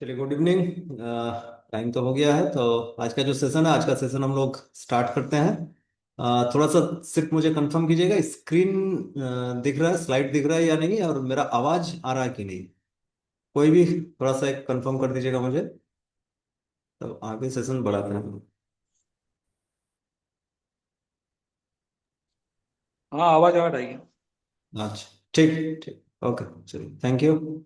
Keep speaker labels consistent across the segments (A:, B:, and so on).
A: चलिए, good evening. Time तो हो गया है, तो आज का जो सेशन है, आज का सेशन हम लोग स्टार्ट करते हैं। थोड़ा सा सिर्फ मुझे कंफर्म कीजिएगा, स्क्रीन दिख रहा है, स्लाइड दिख रहा है या नहीं, और मेरा आवाज आ रहा है कि नहीं। कोई भी थोड़ा सा एक कंफर्म कर दीजिएगा मुझे, तो आगे सेशन बढ़ाते हैं।
B: हाँ, आवाज आ रही है।
A: अच्छा, ठीक ठीक, ओके, चलिए, थैंक यू।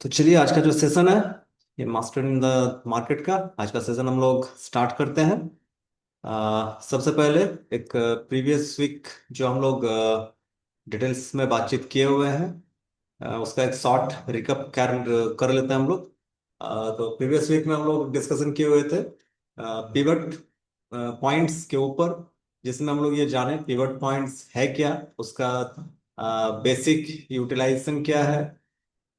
A: तो चलिए, आज का जो सेशन है, ये मास्टर इन द मार्केट का आज का सेशन हम लोग स्टार्ट करते हैं। सबसे पहले एक प्रीवियस वीक जो हम लोग डिटेल्स में बातचीत किए हुए हैं, उसका एक शॉर्ट रिकअप कर लेते हैं हम लोग। तो प्रीवियस वीक में हम लोग डिस्कशन किए हुए थे पिवट पॉइंट्स के ऊपर, जिसमें हम लोग ये जाने पिवट पॉइंट्स है क्या, उसका बेसिक यूटिलाइजेशन क्या है,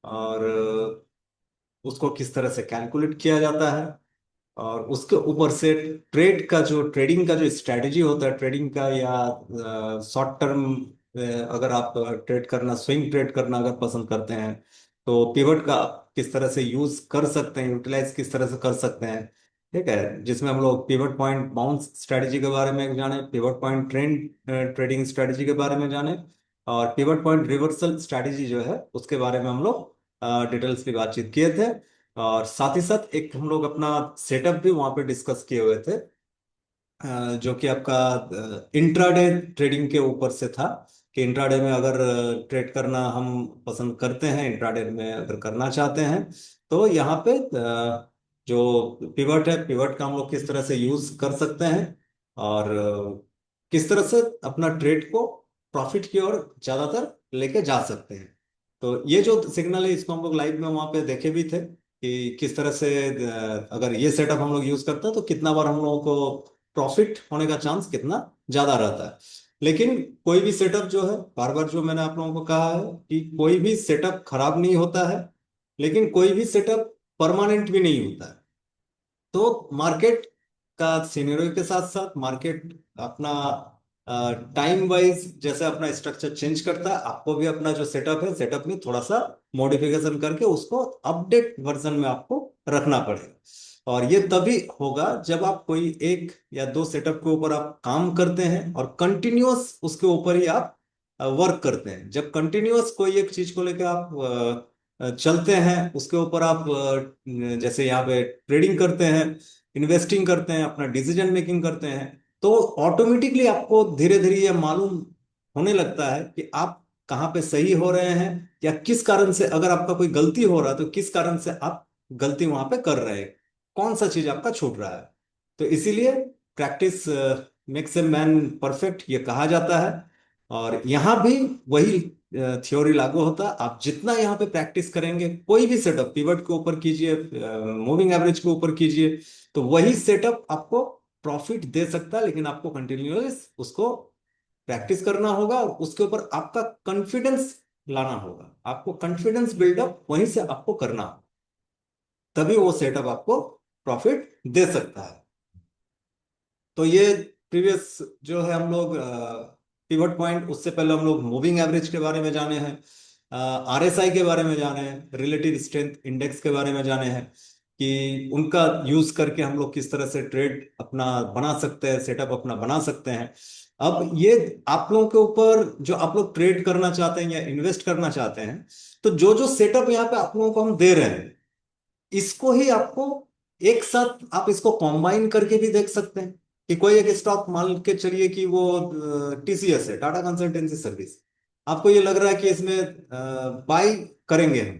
A: और उसको किस तरह से कैलकुलेट किया जाता है, और उसके ऊपर से ट्रेड का जो ट्रेडिंग का जो स्ट्रेटजी होता है ट्रेडिंग का, या शॉर्ट टर्म अगर आप ट्रेड करना, स्विंग ट्रेड करना अगर पसंद करते हैं, तो पिवट का किस तरह से यूज कर सकते हैं, यूटिलाइज किस तरह से कर सकते हैं। ठीक है, जिसमें हम लोग पिवट पॉइंट बाउंस स्ट्रेटजी के बारे में जाने, pivot point trend trading strategy के बारे में जाने, और पिवट पॉइंट रिवर्सल स्ट्रेटजी जो है उसके बारे में हम लोग डिटेल्स की बातचीत किए थे। और साथ ही साथ एक हम लोग अपना सेटअप भी वहां पे डिस्कस किए हुए थे, जो कि आपका इंट्राडे ट्रेडिंग के ऊपर से था, कि इंट्राडे में अगर ट्रेड करना हम पसंद करते हैं, इंट्राडे में अगर करना चाहते हैं, तो यहाँ पे जो पिवट है, पिवट का हम लोग किस तरह से यूज कर सकते हैं, और किस तरह से अपना ट्रेड को प्रॉफिट की ओर ज्यादातर लेके जा सकते हैं। तो ये जो सिग्नल है, इसको हम लोग लाइव में वहां पे देखे भी थे, कि किस तरह से अगर ये सेटअप हम लोग यूज करते हैं तो कितना बार हम लोगों को प्रॉफिट होने का चांस कितना ज्यादा रहता है। लेकिन कोई भी सेटअप जो है, बार बार जो मैंने आप लोगों को कहा है, कि कोई भी सेटअप खराब नहीं होता है, लेकिन कोई भी सेटअप परमानेंट भी नहीं होता है। तो मार्केट का सिनेरियो के साथ साथ मार्केट अपना टाइम वाइज जैसे अपना स्ट्रक्चर चेंज करता है, आपको भी अपना जो सेटअप है, सेटअप में थोड़ा सा मॉडिफिकेशन करके उसको अपडेट वर्जन में आपको रखना पड़ेगा। और ये तभी होगा जब आप कोई एक या दो सेटअप के ऊपर आप काम करते हैं और कंटिन्यूअस उसके ऊपर ही आप वर्क करते हैं। जब कंटिन्यूअस कोई एक चीज को लेकर आप चलते हैं, उसके ऊपर आप जैसे यहाँ पे ट्रेडिंग करते हैं, इन्वेस्टिंग करते हैं, अपना डिसीजन मेकिंग करते हैं, तो ऑटोमेटिकली आपको धीरे धीरे ये मालूम होने लगता है कि आप कहाँ पे सही हो रहे हैं, या किस कारण से अगर आपका कोई गलती हो रहा है तो किस कारण से आप गलती वहां पे कर रहे हैं, कौन सा चीज आपका छूट रहा है। तो इसीलिए practice makes a man perfect, ये कहा जाता है। और यहाँ भी वही थ्योरी लागू होता है। आप जितना यहाँ पे प्रैक्टिस करेंगे, कोई भी सेटअप पिवट के ऊपर कीजिए, मूविंग एवरेज के ऊपर कीजिए, तो वही सेटअप आपको प्रॉफिट दे सकता है, लेकिन आपको कंटिन्यूअस उसको प्रैक्टिस करना होगा, और उसके ऊपर आपका कॉन्फिडेंस लाना होगा। आपको कॉन्फिडेंस बिल्डअप वहीं से आपको करना होगा, तभी वो सेटअप आपको प्रॉफिट दे सकता है। तो ये प्रीवियस जो है हम लोग पिवट पॉइंट, उससे पहले हम लोग मूविंग एवरेज के बारे में जाने हैं, आरएसआई के बारे में जाने हैं, रिलेटिव स्ट्रेंथ इंडेक्स के बारे में जाने हैं, कि उनका यूज करके हम लोग किस तरह से ट्रेड अपना बना सकते हैं, सेटअप अपना बना सकते हैं। अब ये आप लोगों के ऊपर, जो आप लोग ट्रेड करना चाहते हैं या इन्वेस्ट करना चाहते हैं, तो जो जो सेटअप यहाँ पे आप लोगों को हम दे रहे हैं, इसको ही आपको एक साथ आप इसको कंबाइन करके भी देख सकते हैं। कि कोई एक स्टॉक मान के चलिए कि वो टीसीएस है, टाटा कंसल्टेंसी सर्विस, आपको ये लग रहा है कि इसमें बाई करेंगे हम,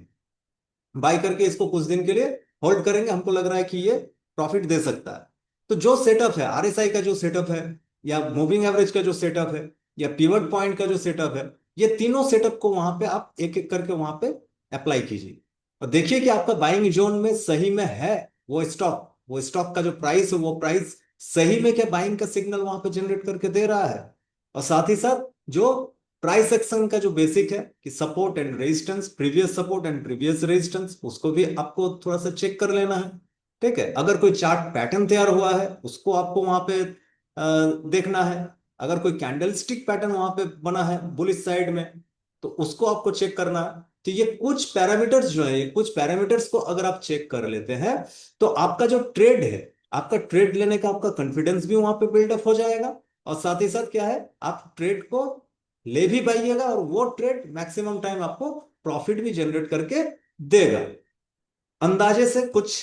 A: बाई करके इसको कुछ दिन के लिए होल्ड करेंगे, हमको लग रहा है कि ये प्रॉफिट दे सकता है। तो जो सेटअप है, आरएसआई का जो सेटअप है, या मूविंग एवरेज का जो सेटअप है, या पिवट पॉइंट का जो सेटअप है, ये तीनों सेटअप को वहां पे आप एक एक करके वहां पे अप्लाई कीजिए, और देखिए कि आपका बाइंग जोन में सही में है वो स्टॉक का जो प्राइस है, वो प्राइस सही में क्या बाइंग का सिग्नल वहां पे जनरेट करके दे रहा है। और साथ ही साथ जो प्राइस एक्शन का जो बेसिक है, कि support and resistance, previous support and previous resistance, उसको भी आपको थोड़ा सा चेक कर लेना है। ठीक है, अगर कोई चार्ट पैटर्न तैयार हुआ है, उसको आपको वहां पे देखना है। अगर कोई कैंडल स्टिक पैटर्न वहां पे बना है बुलिश साइड में, तो उसको आपको चेक करना है। तो ये कुछ पैरामीटर्स जो है, ये कुछ पैरामीटर्स को अगर आप चेक कर लेते हैं तो आपका जो ट्रेड है, आपका ट्रेड लेने का आपका कॉन्फिडेंस भी वहां पे बिल्डअप हो जाएगा। और साथ ही साथ क्या है, आप ट्रेड को ले भी पाइएगा और वो ट्रेड मैक्सिमम टाइम आपको प्रॉफिट भी जनरेट करके देगा। अंदाजे से कुछ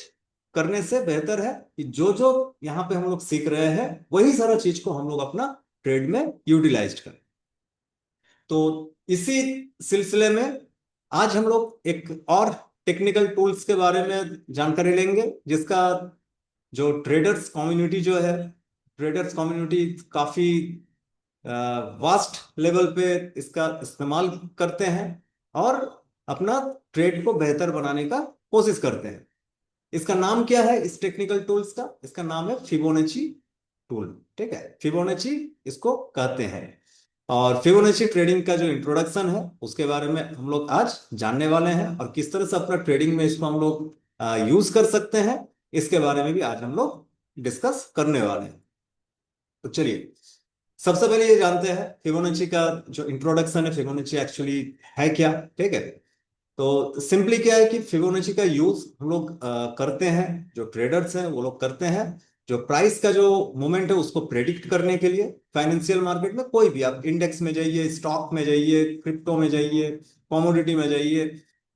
A: करने से बेहतर है कि जो जो यहाँ पे हम लोग सीख रहे हैं वही सारा चीज को हम लोग अपना ट्रेड में यूटिलाइज करें। तो इसी सिलसिले में आज हम लोग एक और टेक्निकल टूल्स के बारे में जानकारी लेंगे, जिसका जो ट्रेडर्स कम्युनिटी जो है, ट्रेडर्स कम्युनिटी काफी वास्ट लेवल पे इसका इस्तेमाल करते हैं और अपना ट्रेड को बेहतर बनाने का कोशिश करते हैं। इसका नाम क्या है इस टेक्निकल टूल्स का? इसका नाम है फिबोनाची टूल। ठीक है, फिबोनाची इसको कहते हैं। और फिबोनाची ट्रेडिंग का जो इंट्रोडक्शन है उसके बारे में हम लोग आज जानने वाले हैं, और किस तरह से अपना ट्रेडिंग में इसको हम लोग यूज कर सकते हैं, इसके बारे में भी आज हम लोग डिस्कस करने वाले हैं। तो चलिए, सबसे पहले ये जानते हैं फिबोनाची का जो इंट्रोडक्शन है, फिबोनाची एक्चुअली है क्या। ठीक है, तो सिंपली क्या है कि फिबोनाची का यूज हम लोग करते हैं, जो ट्रेडर्स हैं वो लोग करते हैं, जो प्राइस का जो मूवमेंट है उसको प्रेडिक्ट करने के लिए। फाइनेंशियल मार्केट में कोई भी, आप इंडेक्स में जाइए, स्टॉक में जाइए, क्रिप्टो में जाइए, कमोडिटी में जाइए,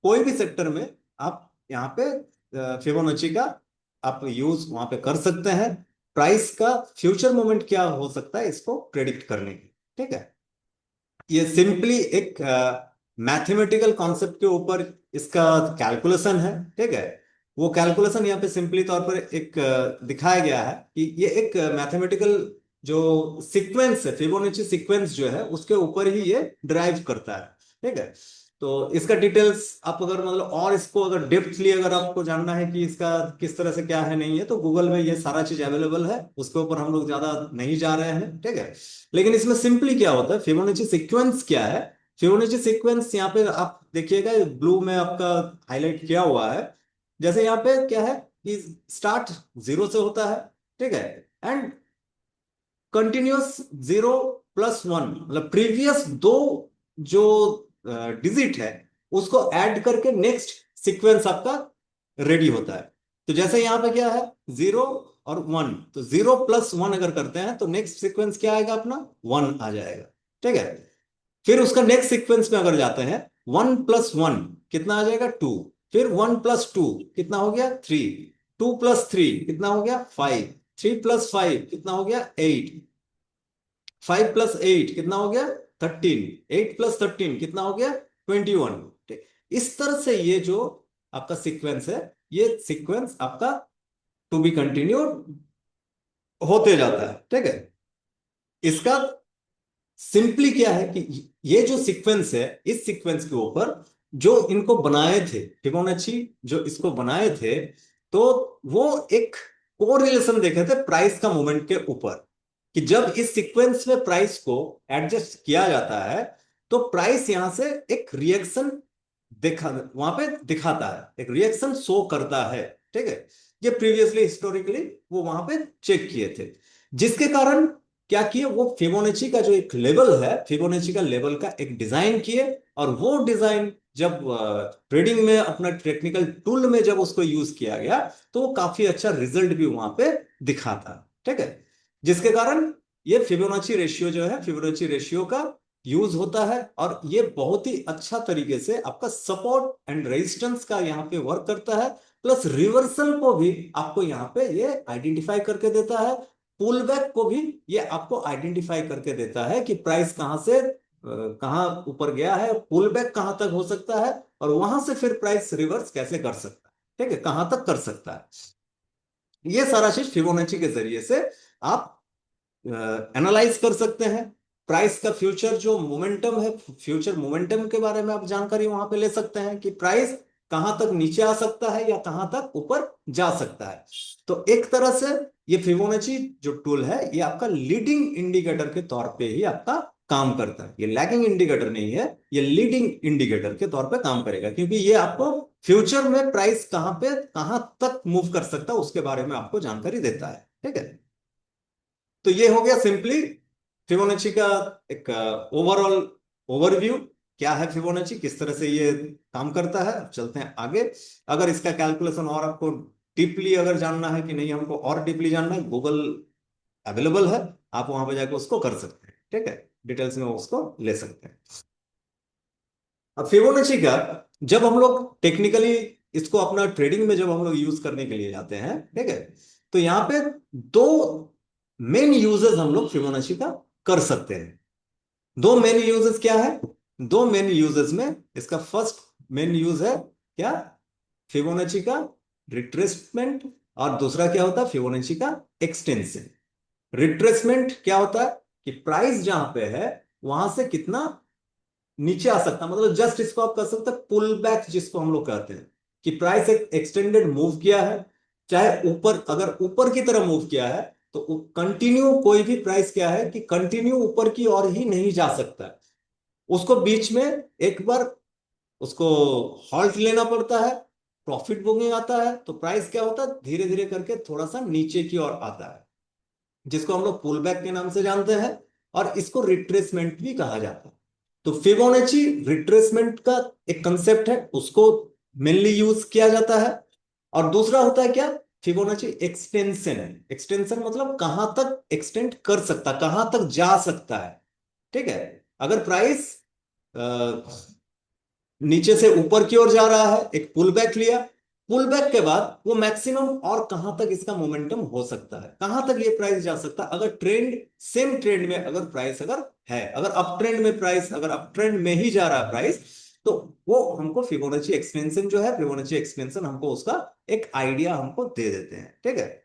A: कोई भी सेक्टर में आप यहाँ पे फिबोनाची का आप यूज वहां पे कर सकते हैं, प्राइस का फ्यूचर मूवमेंट क्या हो सकता है इसको प्रेडिक्ट करने की। ठीक है, ये सिंपली एक मैथमेटिकल कॉन्सेप्ट के ऊपर इसका कैलकुलेशन है। ठीक है, वो कैलकुलेशन यहाँ पे सिंपली तौर पर एक दिखाया गया है कि ये एक मैथमेटिकल जो सीक्वेंस है, फिबोनाची सीक्वेंस जो है उसके ऊपर ही ये ड्राइव करता है। ठीक है, तो इसका डिटेल्स आप अगर मतलब और इसको अगर डेप्थली अगर आपको जानना है कि इसका किस तरह से क्या है नहीं है, तो गूगल में ये सारा चीज अवेलेबल है, उसके ऊपर हम लोग ज्यादा नहीं जा रहे हैं। ठीक है, लेकिन इसमें सिंपली क्या होता है, फिबोनाची सीक्वेंस क्या है? फिबोनाची सीक्वेंस यहाँ पे आप देखिएगा, ब्लू में आपका हाईलाइट किया हुआ है। जैसे यहाँ पे क्या है कि स्टार्ट जीरो से होता है। ठीक है, and continuous zero plus one, मतलब प्रीवियस दो जो डिजिट है उसको ऐड करके नेक्स्ट सीक्वेंस आपका रेडी होता है। तो जैसे यहाँ पे क्या है, जीरो और वन, तो जीरो प्लस वन अगर करते हैं तो नेक्स्ट सीक्वेंस क्या आएगा अपना, वन आ जाएगा। ठीक है, फिर उसका नेक्स्ट सीक्वेंस में अगर जाते हैं, वन प्लस वन कितना आ जाएगा, टू। फिर वन प्लस टू कितना हो गया, थ्री। टू प्लस थ्री कितना हो गया, फाइव। थ्री प्लस फाइव कितना हो गया, एट। फाइव प्लस एट कितना हो गया, थर्टीन। एट प्लस थर्टीन कितना हो गया, 21। इस तरह से ये जो आपका सीक्वेंस है, ये सीक्वेंस आपका टू बी कंटिन्यूड होते जाता है। ठीक है, इसका सिंपली क्या है कि ये जो सीक्वेंस है, इस सीक्वेंस के ऊपर जो इनको बनाए थे, फिबोनाची जो इसको बनाए थे, तो वो एक कोरिलेशन देखे थे प्राइस का मूवमेंट के ऊपर, कि जब इस सीक्वेंस में प्राइस को एडजस्ट किया जाता है तो प्राइस यहां से एक रिएक्शन देखा वहां पे दिखाता है, एक रिएक्शन शो करता है। ठीक है, ये प्रीवियसली हिस्टोरिकली वो वहां पे चेक किए थे, जिसके कारण क्या किए, वो फिबोनाची का जो एक लेवल है, फिबोनाची का लेवल का एक डिजाइन किए, और वो डिजाइन जब ट्रेडिंग में अपना टेक्निकल टूल में जब उसको यूज किया गया तो वो काफी अच्छा रिजल्ट भी वहां पे दिखाता। ठीक है, जिसके कारण ये फिबोनाची रेशियो जो है, फिबोनाची रेशियो का यूज होता है, और ये बहुत ही अच्छा तरीके से आपका सपोर्ट एंड रेजिस्टेंस का यहाँ पे वर्क करता है, प्लस रिवर्सल को भी आपको यहाँ पे ये आइडेंटिफाई करके देता है, पुल बैक को भी ये आपको आइडेंटिफाई करके देता है कि प्राइस कहां से कहां ऊपर गया है, पुल बैक कहां तक हो सकता है, और वहां से फिर प्राइस रिवर्स कैसे कर सकता है। ठीक है, कहां तक कर सकता है, ये सारा चीज फिबोनाची के जरिए से आप एनालाइज कर सकते हैं। प्राइस का फ्यूचर जो मोमेंटम है, फ्यूचर मोमेंटम के बारे में आप जानकारी वहां पे ले सकते हैं कि प्राइस कहां तक नीचे आ सकता है या कहां तक ऊपर जा सकता है। तो एक तरह से ये फिबोनाची जो टूल है, ये आपका लीडिंग इंडिकेटर के तौर पे ही आपका काम करता है। ये लैगिंग इंडिकेटर नहीं है, ये लीडिंग इंडिकेटर के तौर पे काम करेगा, क्योंकि ये आपको फ्यूचर में प्राइस कहां पे कहां तक मूव कर सकता है उसके बारे में आपको जानकारी देता है। ठीक है, तो ये हो गया सिंपली फिबोनाची का एक ओवरऑल ओवरव्यू, क्या है फिबोनाची, किस तरह से ये काम करता है। चलते हैं आगे। अगर इसका कैलकुलेशन और आपको डीपली अगर जानना है कि नहीं, हमको और डीपली जानना है, गूगल अवेलेबल है, आप वहां पे जाकर उसको कर सकते हैं। ठीक है, डिटेल्स में उसको ले सकते हैं। अब फिबोनाची का जब हम लोग टेक्निकली इसको अपना ट्रेडिंग में जब हम लोग यूज करने के लिए जाते हैं, ठीक है, तो यहाँ पे दो मेन यूजेस हम लोग फिबोनाची का कर सकते हैं। दो मेन यूजेस क्या है? दो मेन यूजेस में इसका फर्स्ट मेन यूज है क्या? फिबोनाची का रिट्रेसमेंट। और दूसरा क्या होता है? फिबोनाची का एक्सटेंशन। रिट्रेसमेंट क्या होता है कि प्राइस जहां पे है वहां से कितना नीचे आ सकता है, मतलब जस्ट इसको आप कर सकते हैं पुल बैक, जिसको हम लोग कहते हैं कि प्राइस एक एक्सटेंडेड मूव किया है, चाहे ऊपर, अगर ऊपर की तरह मूव किया है तो कंटिन्यू, कोई भी प्राइस क्या है कि कंटिन्यू ऊपर की ओर ही नहीं जा सकता है, उसको बीच में एक बार उसको हॉल्ट लेना पड़ता है, प्रॉफिट बुकिंग आता है, तो प्राइस क्या होता है, धीरे धीरे करके थोड़ा सा नीचे की ओर आता है, जिसको हम लोग पुल बैक के नाम से जानते हैं, और इसको रिट्रेसमेंट भी कहा जाता है। तो फिबोनाची रिट्रेसमेंट का एक कंसेप्ट है, उसको मेनली यूज किया जाता है। और दूसरा होता है क्या? फिबोनाची एक्सटेंशन है। एक्सटेंशन मतलब कहां तक एक्सटेंड कर सकता, कहां तक जा सकता है। ठीक है, अगर प्राइस नीचे से ऊपर की ओर जा रहा है, एक पुल बैक लिया, पुल बैक के बाद वो मैक्सिमम और कहां तक इसका मोमेंटम हो सकता है, कहां तक ये प्राइस जा सकता है, अगर ट्रेंड, सेम ट्रेंड में अगर प्राइस अगर है, अगर अप ट्रेंड में प्राइस, अगर अप ट्रेंड में ही जा रहा है प्राइस, तो वो हमको फिबोनाची एक्सपेंशन जो है, फिबोनाची एक्सपेंशन हमको उसका एक आइडिया हमको दे देते हैं। ठीक है,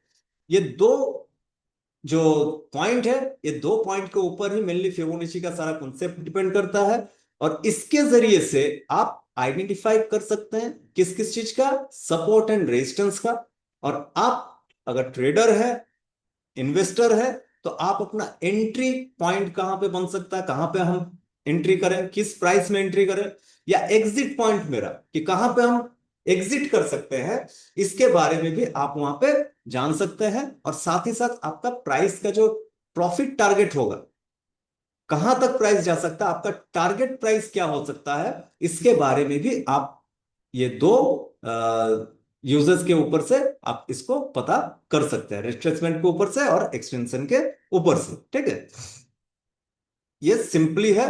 A: ये दो जो पॉइंट है, ये दो पॉइंट के ऊपर ही मेनली फिबोनाची का सारा कॉन्सेप्ट डिपेंड करता है। और इसके जरिए से आप आइडेंटिफाई कर सकते हैं किस किस चीज का, सपोर्ट एंड रेजिस्टेंस का। और आप अगर ट्रेडर है, इन्वेस्टर है, तो आप अपना एंट्री पॉइंट कहां पे बन सकता है, कहां पे हम एंट्री करें, किस प्राइस में एंट्री करें, या एग्जिट पॉइंट मेरा कि कहां पे हम एग्जिट कर सकते हैं, इसके बारे में भी आप वहां पे जान सकते हैं। और साथ ही साथ आपका प्राइस का जो प्रॉफिट टारगेट होगा, कहां तक प्राइस जा सकता है, आपका टारगेट प्राइस क्या हो सकता है, इसके बारे में भी आप ये दो यूजर्स के ऊपर से आप इसको पता कर सकते हैं, रिट्रेसमेंट के ऊपर से और एक्सटेंशन के ऊपर से। ठीक है, ये सिंपली है।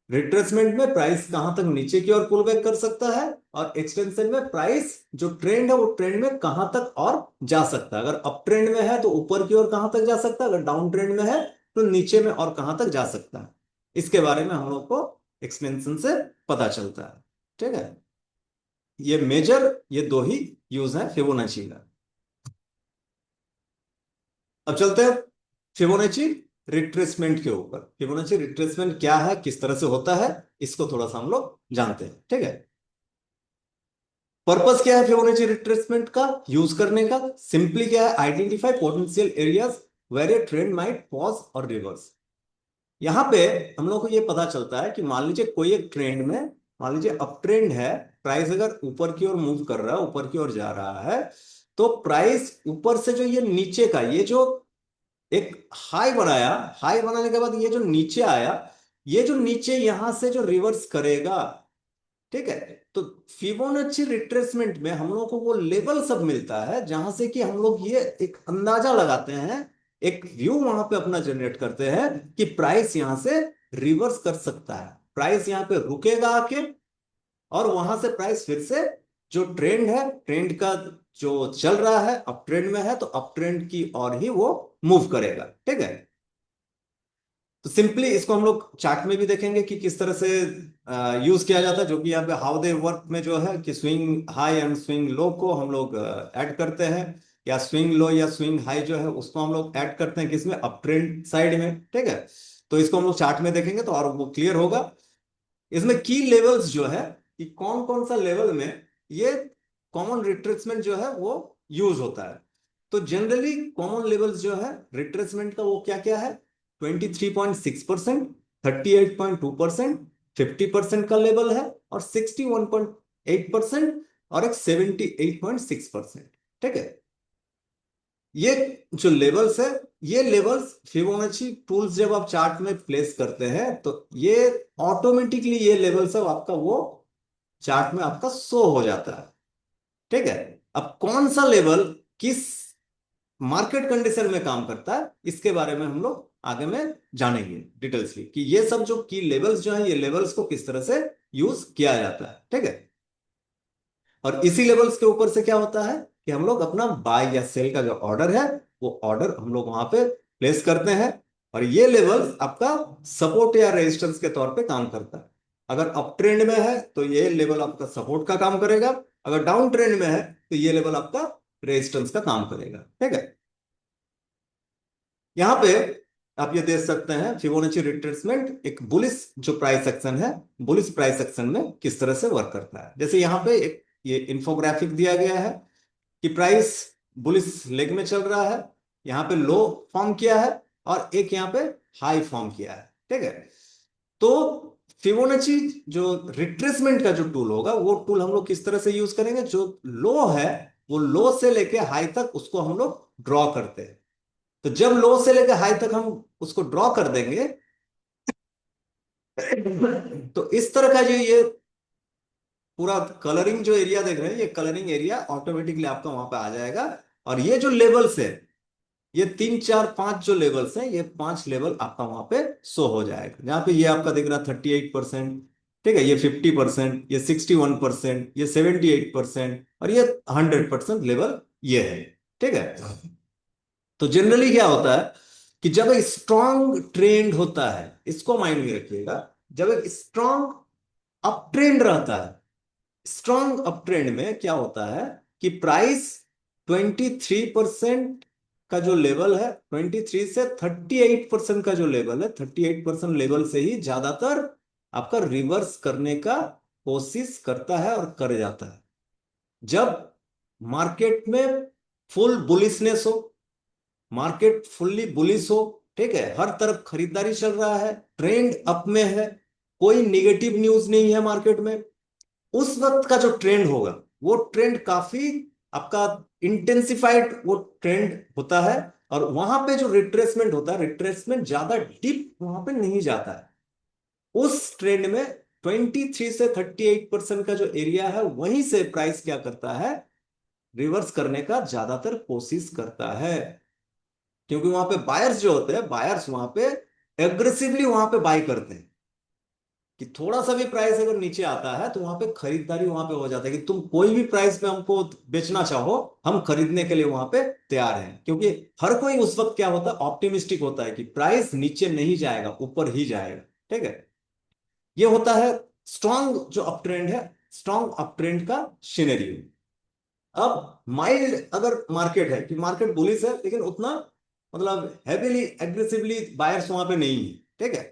A: रिट्रेसमेंट में प्राइस कहां तक नीचे की ओर पुल बैक कर सकता है, और एक्सटेंशन में प्राइस जो ट्रेंड है वो ट्रेंड में कहां तक और जा सकता है, अगर अप ट्रेंड में है तो ऊपर की ओर कहां तक जा सकता है, अगर डाउन ट्रेंड में है तो नीचे में और कहां तक जा सकता है, इसके बारे में हम लोग को एक्सपेंशन से पता चलता है। ठीक है, ये मेजर, ये दो ही यूज है फिबोनाची का। अब चलते हैं फिबोनाची रिट्रेसमेंट के ऊपर। फिबोनाची रिट्रेसमेंट क्या है, किस तरह से होता है, इसको थोड़ा सा हम लोग जानते हैं। ठीक है, पर्पस क्या है फिबोनाची रिट्रेसमेंट का यूज करने का? सिंपली क्या है, identify potential areas where a trend might pause और रिवर्स। यहां पे हम लोग को ये पता चलता है कि मान लीजिए कोई एक ट्रेंड में, मान लीजिए अप ट्रेंड है, प्राइस अगर ऊपर की ओर मूव कर रहा है, ऊपर की ओर जा रहा है, तो प्राइस ऊपर से जो ये नीचे का, ये जो एक हाई बनाया, हाई बनाने के बाद ये जो नीचे आया, ये जो नीचे यहां से जो रिवर्स करेगा, ठीक है, तो फिबोनाची रिट्रेसमेंट में हम लोग को वो लेवल सब मिलता है जहां से कि हम लोग ये एक अंदाजा लगाते हैं, एक व्यू वहां पे अपना जनरेट करते हैं कि प्राइस यहां से रिवर्स कर सकता है, प्राइस यहां पे रुकेगा आके, और वहां से प्राइस फिर से जो ट्रेंड है, ट्रेंड का जो चल रहा है, अप ट्रेंड में है, तो अप ट्रेंड की ओर ही वो मूव करेगा। ठीक है, तो सिंपली इसको हम लोग चार्ट में भी देखेंगे कि किस तरह से यूज किया जाता है, जो कि यहाँ पे हाउ दे वर्क में जो है कि swing high and swing low को हम लोग ऐड करते हैं, या स्विंग लो या स्विंग हाई जो है उसको हम लोग ऐड करते हैं किसमें, अप ट्रेंड साइड में। ठीक है, तो इसको हम लोग चार्ट में देखेंगे तो और वो क्लियर होगा। इसमें की लेवल्स जो है कि कौन कौन सा लेवल में ये कॉमन रिट्रेसमेंट जो है वो यूज होता है। तो जनरली कॉमन लेवल्स जो है रिट्रेसमेंट का वो क्या क्या है, 23.6%, 38.2%, 50% का लेवल है, और 61.8%, और एक 78.6%। ठीक है, ये जो लेवल्स है, ये लेवल्स फिबोनाची टूल्स जब आप चार्ट में प्लेस करते हैं तो ये ऑटोमेटिकली ये लेवल सब आपका वो चार्ट में आपका शो हो जाता है। ठीक है। अब कौन सा लेवल किस मार्केट कंडीशन में काम करता है इसके बारे में हम लोग आगे में जानेंगे डिटेल्सली, कि ये सब जो की लेवल्स जो है ये लेवल्स को किस तरह से यूज किया जाता है। ठीक है। और इसी लेवल्स के ऊपर से क्या होता है कि हम लोग अपना बाय या सेल का जो ऑर्डर है वो ऑर्डर हम लोग वहां पे प्लेस करते हैं। और ये लेवल्स आपका सपोर्ट या रेजिस्टेंस के तौर पे काम करता है। अगर अप ट्रेंड में है तो ये लेवल आपका सपोर्ट का काम करेगा, अगर डाउन ट्रेंड में है तो ये लेवल आपका रेजिस्टेंस का काम करेगा। ठीक है। यहां पे आप ये देख सकते हैं फिबोनाची रिट्रेसमेंट एक बुलिश जो प्राइस एक्शन है, बुलिश प्राइस एक्शन में किस तरह से वर्क करता है। जैसे यहां पे एक ये इंफोग्राफिक दिया गया है कि प्राइस बुलिश लेग में चल रहा है, यहां पे लो फॉर्म किया है और एक यहां पे हाई फॉर्म किया है। ठीक है। तो फिबोनाची जो रिट्रेसमेंट का जो टूल होगा वो टूल हम लोग किस तरह से यूज करेंगे, जो लो है वो लो से लेके हाई तक उसको हम लोग ड्रॉ करते हैं। तो जब लो से लेकर हाई तक हम उसको ड्रॉ कर देंगे तो इस तरह का जो ये पूरा कलरिंग जो एरिया देख रहे हैं, ये कलरिंग एरिया ऑटोमेटिकली आपका वहां पे आ जाएगा। और ये जो लेवल्स है, ये 3 4 5 जो लेवल्स हैं, ये 5 लेवल आपका वहां पे शो हो जाएगा। जहां पे ये आपका दिख रहा 38%, ठीक है, ये 50%, ये 61%, ये 78% और ये 100% लेवल ये है। ठीक है। तो जनरली क्या होता है कि जब एक स्ट्रांग ट्रेंड होता है, इसको माइंड में रखिएगा, जब एक स्ट्रांग अप ट्रेंड रहता है, स्ट्रांग अप ट्रेंड में क्या होता है कि प्राइस 23% का जो लेवल है, 23 से 38% का जो लेवल है, 38% लेवल से ही ज्यादातर आपका रिवर्स करने का कोशिश करता है और कर जाता है। जब मार्केट में फुल बुलिशनेस हो, मार्केट फुल्ली बुलिश हो, ठीक है, हर तरफ खरीदारी चल रहा है, ट्रेंड अप में है, कोई निगेटिव न्यूज नहीं है मार्केट में, उस वक्त का जो ट्रेंड होगा वो ट्रेंड काफी आपका इंटेंसिफाइड वो ट्रेंड होता है। और वहां पे जो रिट्रेसमेंट होता है, रिट्रेसमेंट ज्यादा डीप वहां पे नहीं जाता है। उस ट्रेंड में 23 से 38% का जो एरिया है वहीं से प्राइस क्या करता है, रिवर्स करने का ज्यादातर कोशिश करता है। क्योंकि वहां पे बायर्स जो होते हैं, बायर्स वहां पे एग्रेसिवली वहां पे बाय करते हैं कि थोड़ा सा भी प्राइस अगर नीचे आता है तो वहां पे खरीदारी वहां पे हो जाता है कि तुम कोई भी प्राइस पे हमको बेचना चाहो, हम खरीदने के लिए वहां पे तैयार हैं। क्योंकि हर कोई उस वक्त क्या होता है, ऑप्टिमिस्टिक होता है कि प्राइस नीचे नहीं जाएगा, ऊपर ही जाएगा। ठीक है। ये होता है स्ट्रांग जो अप ट्रेंड है, स्ट्रांग अप ट्रेंड का सिनेरियो। अब माइल्ड अगर मार्केट है कि मार्केट बुलिश है लेकिन उतना मतलब हैवीली एग्रेसिवली बायर्स वहां पे नहीं है, ठीक है,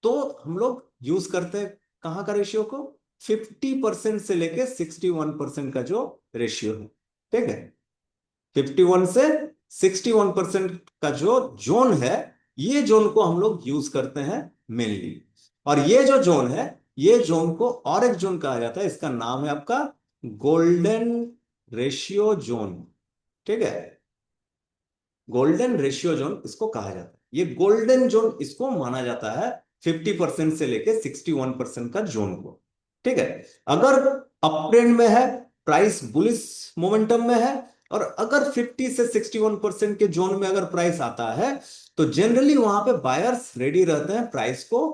A: तो हम लोग यूज करते हैं कहां का रेशियो को, 50% से लेके 61% का जो रेशियो है। ठीक है। 51 से 61% का जो जोन है, ये जोन को हम लोग यूज करते हैं मेनली। और ये जो जोन है, ये जोन को और एक जोन कहा जाता है, इसका नाम है आपका गोल्डन रेशियो जोन। ठीक है। गोल्डन रेशियो जोन इसको कहा जाता है। ये गोल्डन जोन इसको माना जाता है 50% से लेके 61% का जोन को। ठीक है। अगर अप ट्रेंड में है, प्राइस बुलिश मोमेंटम में है, और अगर 50 से 61% के जोन में अगर प्राइस आता है तो जनरली वहां पे बायर्स रेडी रहते हैं प्राइस को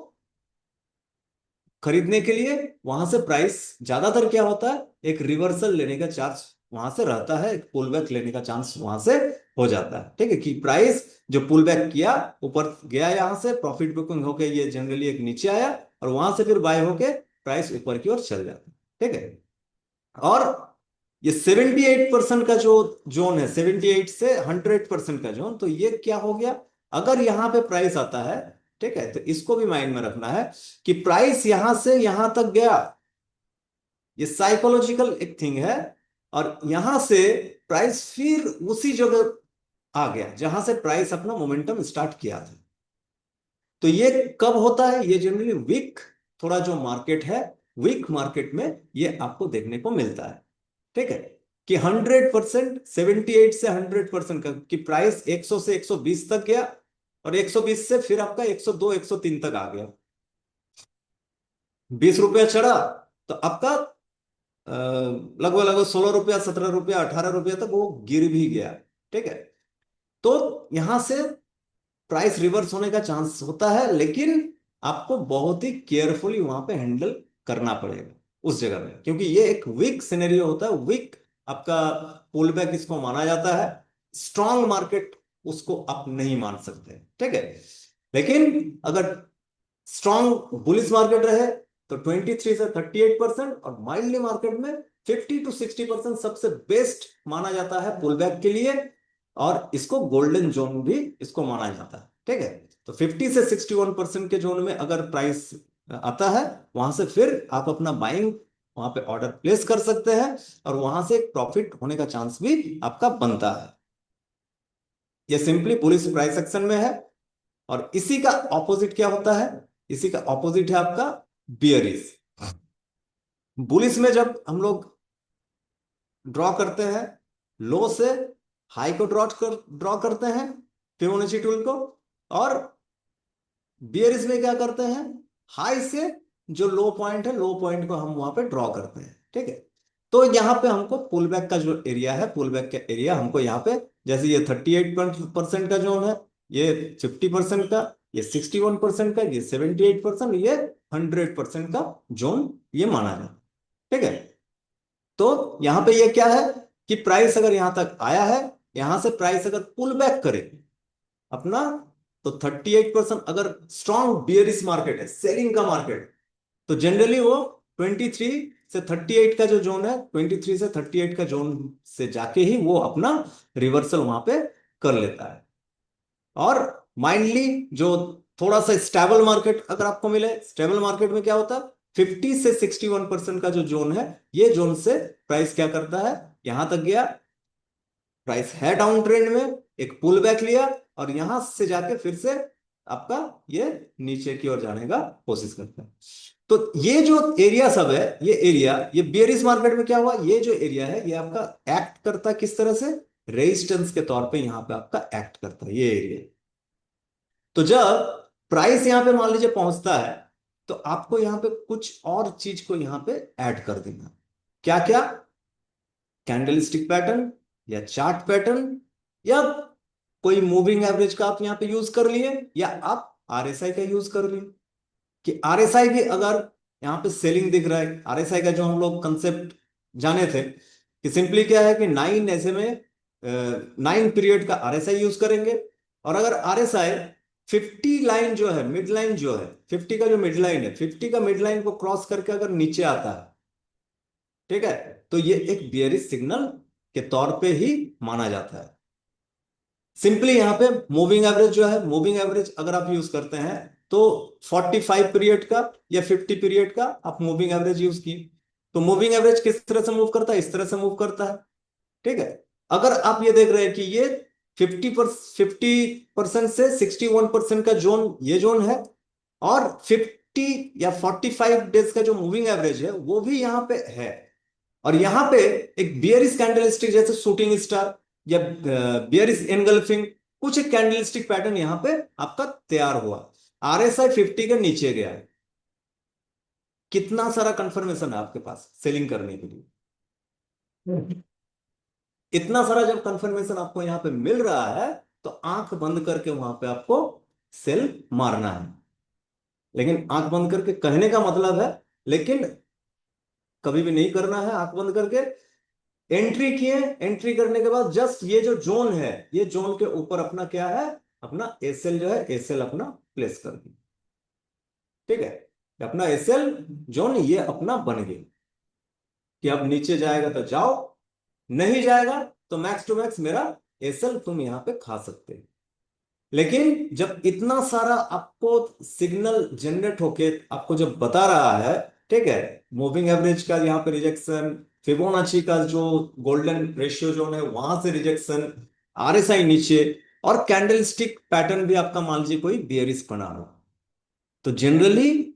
A: खरीदने के लिए। वहां से प्राइस ज्यादातर क्या होता है, एक रिवर्सल लेने का चांस वहां से रहता है, एक पुल बैक लेने का चांस वहां से हो जाता है। ठीक है, कि प्राइस जो पुल बैक किया, ऊपर गया, यहां से प्रॉफिट बुकिंग होके ये जनरली एक नीचे आया और वहां से फिर बाय होके प्राइस ऊपर की ओर चल जाता है। ठीक है। और ये 78% का जो जोन है, 78 से 100% का जोन, तो ये क्या हो गया, अगर यहां पे प्राइस आता है, ठीक है, तो इसको भी माइंड में रखना है कि प्राइस यहां से यहां तक गया, ये साइकोलॉजिकल एक थिंग है, और यहां से प्राइस फिर उसी जगह आ गया जहां से प्राइस अपना मोमेंटम स्टार्ट किया था। तो ये कब होता है, ये जनरली वीक, थोड़ा जो मार्केट है, वीक मार्केट में ये आपको देखने को मिलता है। ठीक है। कि 100%, 78 से 100% का कि प्राइस 100 से 120 तक गया, और 120 से फिर आपका 102 103 तक आ गया, 20 रुपया चढ़ा, तो आपका लगभग लगभग 16 रुपया, 17 रुपया, 18 रुपया तक वो गिर भी गया। ठीक है। तो यहां से प्राइस रिवर्स होने का चांस होता है, लेकिन आपको बहुत ही केयरफुली वहां पे हैंडल करना पड़ेगा उस जगह में, क्योंकि ये एक वीक सिनेरियो होता है। वीक आपका पुल बैक इसको माना जाता है, स्ट्रांग मार्केट उसको आप नहीं मान सकते। ठीक है। लेकिन अगर स्ट्रांग बुलिश मार्केट रहे तो 23 से 38%, और माइल्डली मार्केट में 50 to 60% सबसे बेस्ट माना जाता है पुल बैक के लिए, और इसको गोल्डन जोन भी इसको माना जाता है। ठीक है। तो 50 से 61% के जोन में अगर प्राइस आता है, वहां से फिर आप अपना बाइंग वहां पे ऑर्डर प्लेस कर सकते हैं, और वहां से प्रॉफिट होने का चांस भी आपका बनता है। ये सिंपली बुलिश प्राइस एक्शन में है। और इसी का ऑपोजिट क्या होता है? इसी का ऑपोजिट है आपका बियरिश। बुलिश में जब हम लोग ड्रॉ करते हैं, लो से हाई को ड्रॉ करते हैं फिबोनाची टूल को, और बियरिश में क्या करते हैं? हाई से जो लो पॉइंट है, लो पॉइंट को हम वहां पे ड्रॉ करते हैं। ठीक है। तो यहाँ पे हमको पुल बैक का जो एरिया है, पुल बैक का एरिया हमको यहाँ पे, जैसे ये 38% का जोन है, ये 50% का, ये 61% का, ये 78%, ये 100% का जोन ये माना जाता है। ठीक है। तो यहाँ पे ये क्या है कि प्राइस अगर यहाँ तक आया है, यहां से प्राइस अगर पुल बैक करे अपना, तो 38%, अगर स्ट्रॉन्ग बियरिश मार्केट है, सेलिंग का मार्केट, तो जनरली वो 23 से 38 का जो जोन है, 23 से 38 का जोन से जाके ही वो अपना रिवर्सल वहां पे कर लेता है। और माइंडली जो थोड़ा सा स्टेबल मार्केट अगर आपको मिले, स्टेबल मार्केट में क्या होता है? 50 से 61% का जो जोन है, ये जोन से प्राइस क्या करता है? यहां तक गया, प्राइस है डाउन ट्रेंड में, एक पुल बैक लिया, और यहां से जाके फिर से आपका ये नीचे की ओर जाने का कोशिश करता है। तो ये जो एरिया सब है, ये एरिया, ये बेयरिश मार्केट में क्या हुआ, ये जो एरिया है, ये आपका एक्ट करता है किस तरह से? रेजिस्टेंस के तौर पे यहां पे आपका एक्ट करता है ये एरिया। तो जब प्राइस यहां पे मान लीजिए पहुंचता है, तो आपको यहां पे कुछ और चीज को यहां पे ऐड कर देना। क्या क्या? कैंडलस्टिक पैटर्न, या चार्ट पैटर्न, या कोई मूविंग एवरेज का आप यहां पे यूज कर लिए, या आप आरएसआई का यूज कर लिए। कि आरएसआई भी अगर यहां पे सेलिंग दिख रहा है, आरएसआई का जो हम लोग कंसेप्ट जाने थे कि सिंपली क्या है कि 9 ऐसे में 9 पीरियड का आरएसआई यूज करेंगे। और अगर आरएसआई 50 लाइन जो है, मिड लाइन जो है, 50 का जो मिड लाइन है, 50 का मिड लाइन को क्रॉस करके अगर नीचे आता है, ठीक है, तो ये एक बियरिश सिग्नल के तौर पे ही माना जाता है। सिंपली यहां पे मूविंग एवरेज जो है, मूविंग एवरेज अगर आप यूज करते हैं, तो 45 पीरियड का या 50 पीरियड का आप मूविंग एवरेज यूज किए। तो मूविंग एवरेज किस तरह से मूव करता है? इस तरह से मूव करता है। ठीक है। अगर आप ये देख रहे हैं कि ये 50% से 61% का जोन, ये जोन है, और 50 या 45 डेज का जो मूविंग एवरेज है वो भी यहां पे है, और यहां पे एक बियरिश कैंडलस्टिक जैसे शूटिंग स्टार, या बियरिश एनगल्फिंग, कुछ एक कैंडलस्टिक पैटर्न यहां पे आपका तैयार हुआ, आरएसआई 50 के नीचे गया है। कितना सारा कंफर्मेशन है आपके पास सेलिंग करने के लिए? इतना सारा जब कंफर्मेशन आपको यहां पे मिल रहा है, तो आंख बंद करके वहां पे आपको सेल मारना है। लेकिन आंख बंद करके कहने का मतलब है, लेकिन कभी भी नहीं करना है आंख बंद करके। एंट्री किए, एंट्री करने के बाद जस्ट ये जो जोन है, ये जोन के ऊपर अपना क्या है, अपना एसएल जो है, एसएल अपना प्लेस कर दी। ठीक है। अपना एसएल जोन ये अपना बन गया कि अब नीचे जाएगा तो जाओ, नहीं जाएगा तो मैक्स टू मैक्स मेरा एसएल तुम यहां पे खा सकते हो। लेकिन जब इतना सारा आपको सिग्नल जनरेट होके आपको जब बता रहा है, ठीक है, मूविंग एवरेज का यहाँ पे रिजेक्शन, फिबोनाची का जो गोल्डन रेशियो जोन है वहां से रिजेक्शन, आरएसआई नीचे, और कैंडलस्टिक पैटर्न भी आपका मान लीजिए कोई बियरिश बना हो, तो जनरली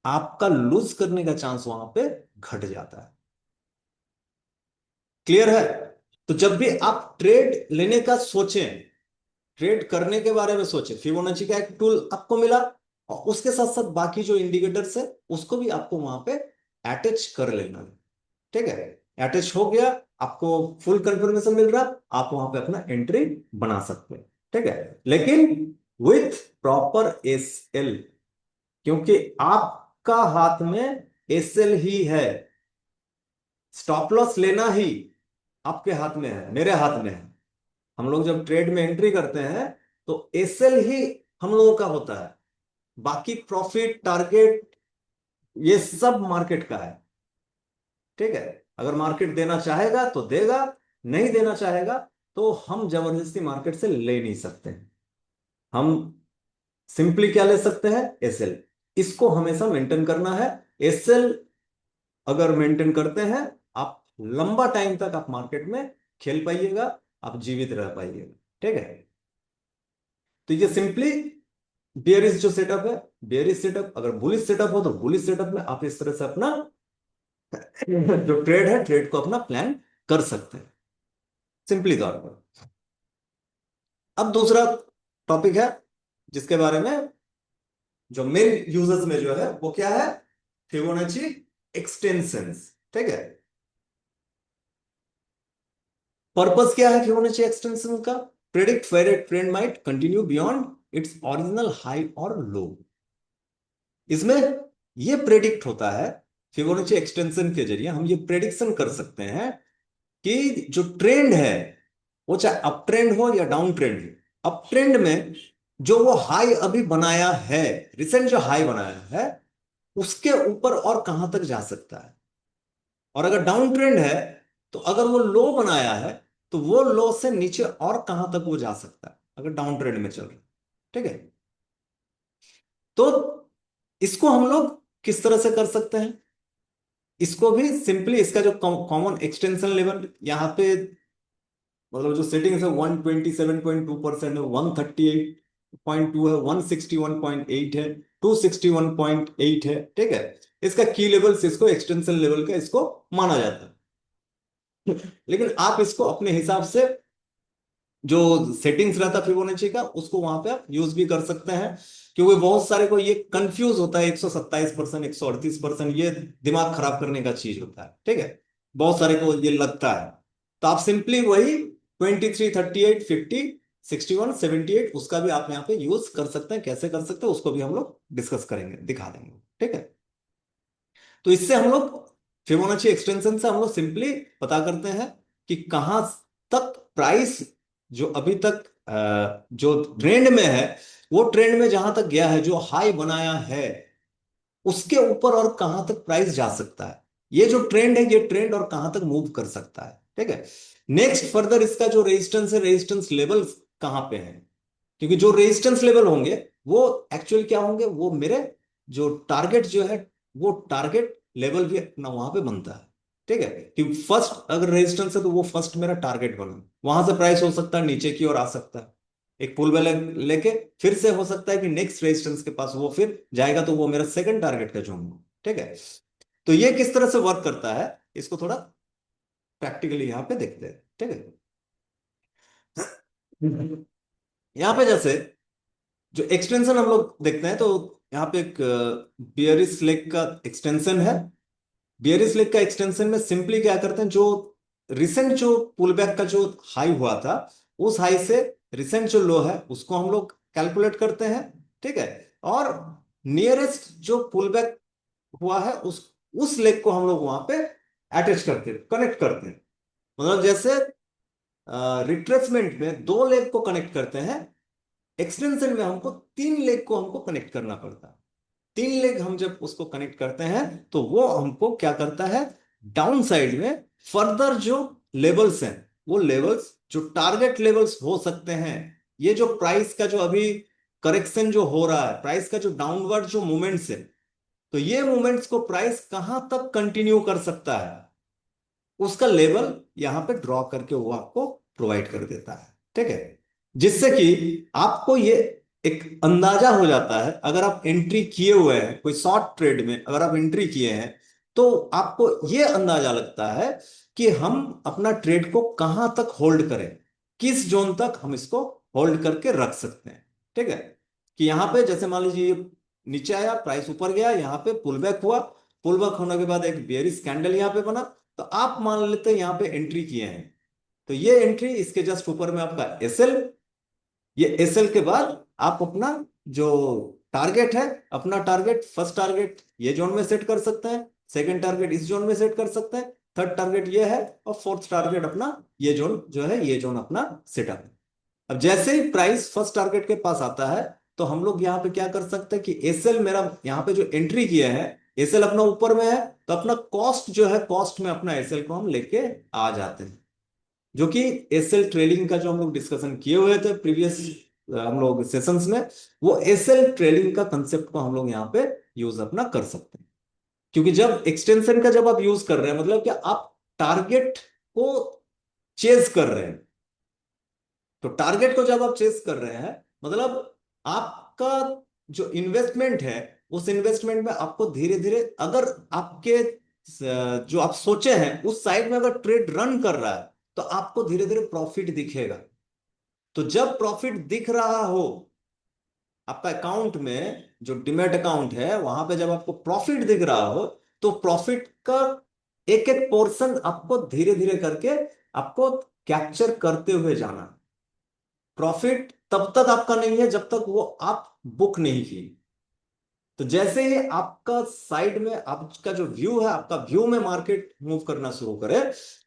A: आपका लूज करने का चांस वहां पे घट जाता है। क्लियर है? तो जब भी आप ट्रेड लेने का सोचें, ट्रेड करने के बारे में सोचें, फिबोनाची का एक टूल आपको मिला, और उसके साथ साथ बाकी जो इंडिकेटर्स है उसको भी आपको वहां पे अटैच कर लेना है। ठीक है? अटैच हो गया, आपको फुल कंफर्मेशन मिल रहा, आप वहां पे अपना एंट्री बना सकते हैं। ठीक है? लेकिन विथ प्रॉपर एस एल, क्योंकि आपका हाथ में एस एल ही है। स्टॉप लॉस लेना ही आपके हाथ में है, मेरे हाथ में है। हम लोग जब ट्रेड में एंट्री करते हैं तो एस एल ही हम लोगों का होता है। बाकी प्रॉफिट टारगेट ये सब मार्केट का है। ठीक है? अगर मार्केट देना चाहेगा तो देगा, नहीं देना चाहेगा तो हम जबरदस्ती मार्केट से ले नहीं सकते। हम सिंपली क्या ले सकते हैं? एसएल। इसको हमेशा मेंटेन करना है। एसएल अगर मेंटेन करते हैं, आप लंबा टाइम तक आप मार्केट में खेल पाइएगा, आप जीवित रह पाइएगा। ठीक है? तो ये सिंपली बेयरिश जो सेटअप है, बेयरिश सेटअप, अगर बुलिश सेटअप हो तो बुलिश सेटअप में आप इस तरह से अपना जो ट्रेड है, ट्रेड को अपना प्लान कर सकते हैं सिंपली तौर पर। अब दूसरा टॉपिक है जिसके बारे में जो मेन यूजर्स में जो है वो क्या है? Fibonacci extensions. ठीक है? पर्पस क्या है फिबोनाची एक्सटेंशन का? Predict where a trend might continue beyond its original high और लो। इसमें ये प्रेडिक्ट होता है, फिबोनाची एक्सटेंशन के जरिए हम ये प्रेडिक्शन कर सकते हैं कि जो ट्रेंड है वो चाहे अप ट्रेंड हो या डाउन ट्रेंड हो, अप ट्रेंड में जो वो हाई अभी बनाया है, रिसेंट जो हाई बनाया है, उसके ऊपर और कहां तक जा सकता है। और अगर डाउन ट्रेंड है तो अगर वो लो बनाया है तो वो लो से नीचे और कहां तक वो जा सकता है, अगर डाउन ट्रेंड में चल रहा है। ठीक है? तो इसको हम लोग किस तरह से कर सकते हैं? इसको भी सिंपली इसका जो कॉमन एक्सटेंशन लेवल यहाँ पे, मतलब जो सेटिंग्स है 127.2% है, 138.2 है, 161.8 है, 261.8 है। ठीक है? इसका की लेवल्स, इसको एक्सटेंशन लेवल का इसको माना जाता है। लेकिन आप इसको अपने हिसाब से जो सेटिंग्स रहता फिबोनाची का उसको वहां पे आप यूज भी कर सकते हैं, क्योंकि बहुत सारे को ये कंफ्यूज होता है। 127%, 138%, ये दिमाग खराब करने का चीज होता है। ठीक है? बहुत सारे को ये लगता है। तो आप सिंपली वही 23, 38, 50, 61, 78 उसका भी आप यहाँ पे यूज कर सकते हैं। कैसे कर सकते हैं उसको भी हम लोग डिस्कस करेंगे, दिखा देंगे। ठीक है? तो इससे हम लोग फिबोनाची एक्सटेंशन से हम लोग सिंपली पता करते हैं कि कहां तक प्राइस जो अभी तक जो ट्रेंड में है, वो ट्रेंड में जहां तक गया है, जो हाई बनाया है, उसके ऊपर और कहां तक प्राइस जा सकता है। ये जो ट्रेंड है, ये ट्रेंड और कहां तक मूव कर सकता है। ठीक है? नेक्स्ट फर्दर इसका जो रेजिस्टेंस है, रेजिस्टेंस लेवल कहां पे है, क्योंकि जो रेजिस्टेंस लेवल होंगे वो एक्चुअल क्या होंगे, वो मेरे जो टारगेट जो है, वो टारगेट लेवल भी अपना वहां पे बनता है। ठीक है? कि फर्स्ट अगर रेजिस्टेंस है तो वो फर्स्ट मेरा टारगेट बना, वहां से प्राइस हो सकता है नीचे की ओर आ सकता है, एक पुल बैक लेके फिर से हो सकता है कि नेक्स्ट रेजिस्टेंस के पास वो फिर जाएगा, तो वो मेरा सेकंड टारगेट का जोन हो। ठीक है? तो ये किस तरह से वर्क करता है, इसको थोड़ा प्रैक्टिकली यहाँ पे देखते हैं। ठीक है? यहाँ पे जैसे जो एक्सटेंशन हम लोग देखते हैं, तो यहाँ पे एक बियरिश लेग का एक्सटेंशन है। बियरिश लेग का एक्सटेंशन में सिंपली क्या करते हैं, जो रिसेंट जो पुल बैक का जो हाई हुआ था, उस हाई से रिसेंट जो लो है उसको हम लोग कैलकुलेट करते हैं। ठीक है? और नियरेस्ट जो पुल बैक हुआ है उस लेग को हम लोग वहां पे अटैच करते हैं, कनेक्ट करते हैं। मतलब जैसे रिट्रेसमेंट में दो लेग को कनेक्ट करते हैं, एक्सटेंशन में हमको तीन लेग को हमको कनेक्ट करना पड़ता है। तीन लेग हम जब उसको कनेक्ट करते हैं तो वो हमको क्या करता है, डाउन साइड में फर्दर जो लेवल्स हैं, वो लेवल्स जो टारगेट लेवल्स हो सकते हैं, ये जो प्राइस का जो अभी करेक्शन जो हो रहा है, प्राइस का जो डाउनवर्ड जो मूवमेंट्स है, तो ये मूवमेंट्स को प्राइस कहां तक कंटिन्यू कर सकता है, उसका लेवल यहां पे ड्रॉ करके वो आपको प्रोवाइड कर देता है। ठीक है? जिससे कि आपको ये एक अंदाजा हो जाता है, अगर आप एंट्री किए हुए हैं कोई शॉर्ट ट्रेड में, अगर आप एंट्री किए हैं तो आपको ये अंदाजा लगता है कि हम अपना ट्रेड को कहां तक होल्ड करें, किस जोन तक हम इसको होल्ड करके रख सकते हैं। ठीक है, कि यहां पे जैसे मान लीजिए नीचे आया, प्राइस ऊपर गया, यहाँ पे पुल बैक हुआ, पुल बैक होने के बाद एक बेयरिश कैंडल यहाँ पे बना, तो आप मान लेते हैं यहाँ पे एंट्री किए हैं। तो ये एंट्री, इसके जस्ट ऊपर में आपका एसएल, ये एसएल के बाद आप अपना जो टारगेट है, अपना टारगेट, फर्स्ट टारगेट ये जोन में सेट कर सकते हैं, सेकंड टारगेट इस जोन में सेट कर सकते हैं, थर्ड टारगेट ये है, और फोर्थ टारगेट अपना ये जोन जो है, ये जोन अपना सेटअप है। अब जैसे ही प्राइस फर्स्ट टारगेट के पास आता है, तो हम लोग यहाँ पे क्या कर सकते हैं कि एसएल मेरा यहाँ पे जो एंट्री किया है, एसएल अपना ऊपर में है, तो अपना कॉस्ट जो है, कॉस्ट में अपना एसएल को हम लेके आ जाते हैं, जो कि एसएल ट्रेलिंग का जो हम लोग डिस्कशन किए हुए थे प्रीवियस हम लोग सेशंस में, वो एसएल ट्रेलिंग का कंसेप्ट को हम लोग यहाँ पे यूज अपना कर सकते हैं। क्योंकि जब एक्सटेंशन का जब आप यूज कर रहे हैं, मतलब कि आप टारगेट को चेज कर रहे हैं, तो टारगेट को जब आप चेस कर रहे हैं, मतलब आपका जो इन्वेस्टमेंट है, उस इन्वेस्टमेंट में आपको धीरे धीरे, अगर आपके जो आप सोचे हैं उस साइड में अगर ट्रेड रन कर रहा है, तो आपको धीरे धीरे प्रॉफिट दिखेगा। तो जब प्रॉफिट दिख रहा हो आपका अकाउंट में, जो डिमेट अकाउंट है वहां पे जब आपको प्रॉफिट दिख रहा हो, तो प्रॉफिट का एक एक पोर्शन आपको धीरे धीरे करके आपको कैप्चर करते हुए जाना। प्रॉफिट तब तक आपका नहीं है जब तक वो आप बुक नहीं की। तो जैसे ही आपका साइड में आपका जो व्यू है, आपका व्यू में मार्केट मूव करना शुरू करे,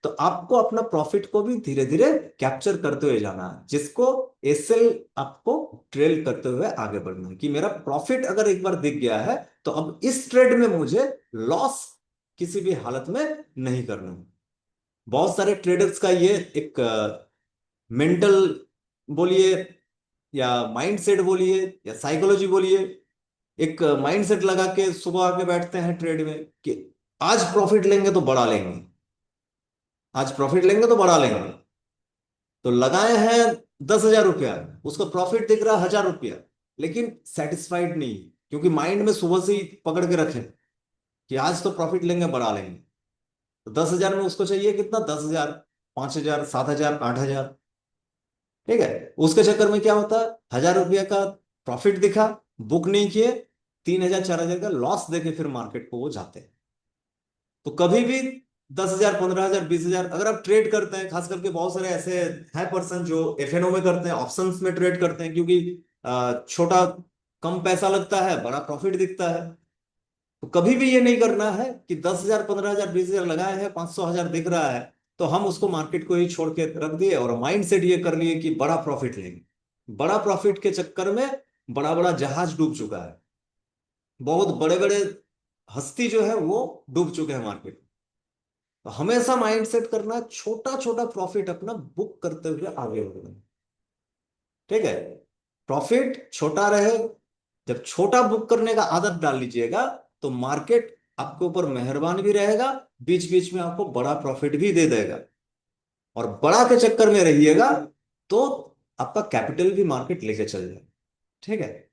A: तो आपको अपना प्रॉफिट को भी धीरे धीरे कैप्चर करते हुए जाना है, जिसको एसएल आपको ट्रेल करते हुए आगे बढ़ना है, कि मेरा प्रॉफिट अगर एक बार दिख गया है, तो अब इस ट्रेड में मुझे लॉस किसी भी हालत में नहीं करना है। बहुत सारे ट्रेडर्स का ये एक मेंटल बोलिए, या माइंडसेट बोलिए, या साइकोलॉजी बोलिए, एक माइंडसेट लगा के सुबह आके बैठते हैं ट्रेड में कि आज प्रॉफिट लेंगे तो बढ़ा लेंगे, आज प्रॉफिट लेंगे तो बढ़ा लेंगे। तो लगाए हैं 10,000 रुपया, उसको प्रॉफिट दिख रहा है 1,000 रुपया, लेकिन सेटिस्फाइड नहीं, क्योंकि माइंड में सुबह से ही पकड़ के रखे कि आज तो प्रॉफिट लेंगे बढ़ा लेंगे। तो 10,000 में उसको चाहिए कितना, 10,000, 5,000, 7,000, 8,000। ठीक है, उसके चक्कर में क्या होता है, 1,000 रुपया का प्रॉफिट दिखा, बुक नहीं किए, 3,000, 4,000 का लॉस देके फिर मार्केट को वो जाते हैं। तो कभी भी 10,000, 15,000, 20,000 अगर आप ट्रेड करते हैं, खास करके बहुत सारे ऐसे हैं पर्सन जो एफएनओ में करते हैं, ऑप्शंस में ट्रेड करते हैं, क्योंकि छोटा कम पैसा लगता है, बड़ा प्रॉफिट दिखता है। तो कभी भी ये नहीं करना है कि 10,000, 15,000, 20,000 लगाए हैं, 500, 1,000 दिख रहा है, तो हम उसको मार्केट को ही छोड़ के रख दिए और माइंड सेट ये कर लिए कि बड़ा प्रॉफिट लेंगे। बड़ा प्रॉफिट के चक्कर में बड़ा बड़ा जहाज डूब चुका है, बहुत बड़े बड़े हस्ती जो है वो डूब चुके हैं मार्केट में। तो हमेशा माइंड सेट करना, छोटा छोटा प्रॉफिट अपना बुक करते हुए आगे बढ़ना। ठीक है, प्रॉफिट छोटा रहे, जब छोटा बुक करने का आदत डाल लीजिएगा, तो मार्केट आपके ऊपर मेहरबान भी रहेगा, बीच बीच में आपको बड़ा प्रॉफिट भी दे देगा। और बड़ा के चक्कर में रहिएगा तो आपका कैपिटल भी मार्केट लेके चल जाए। ठीक है,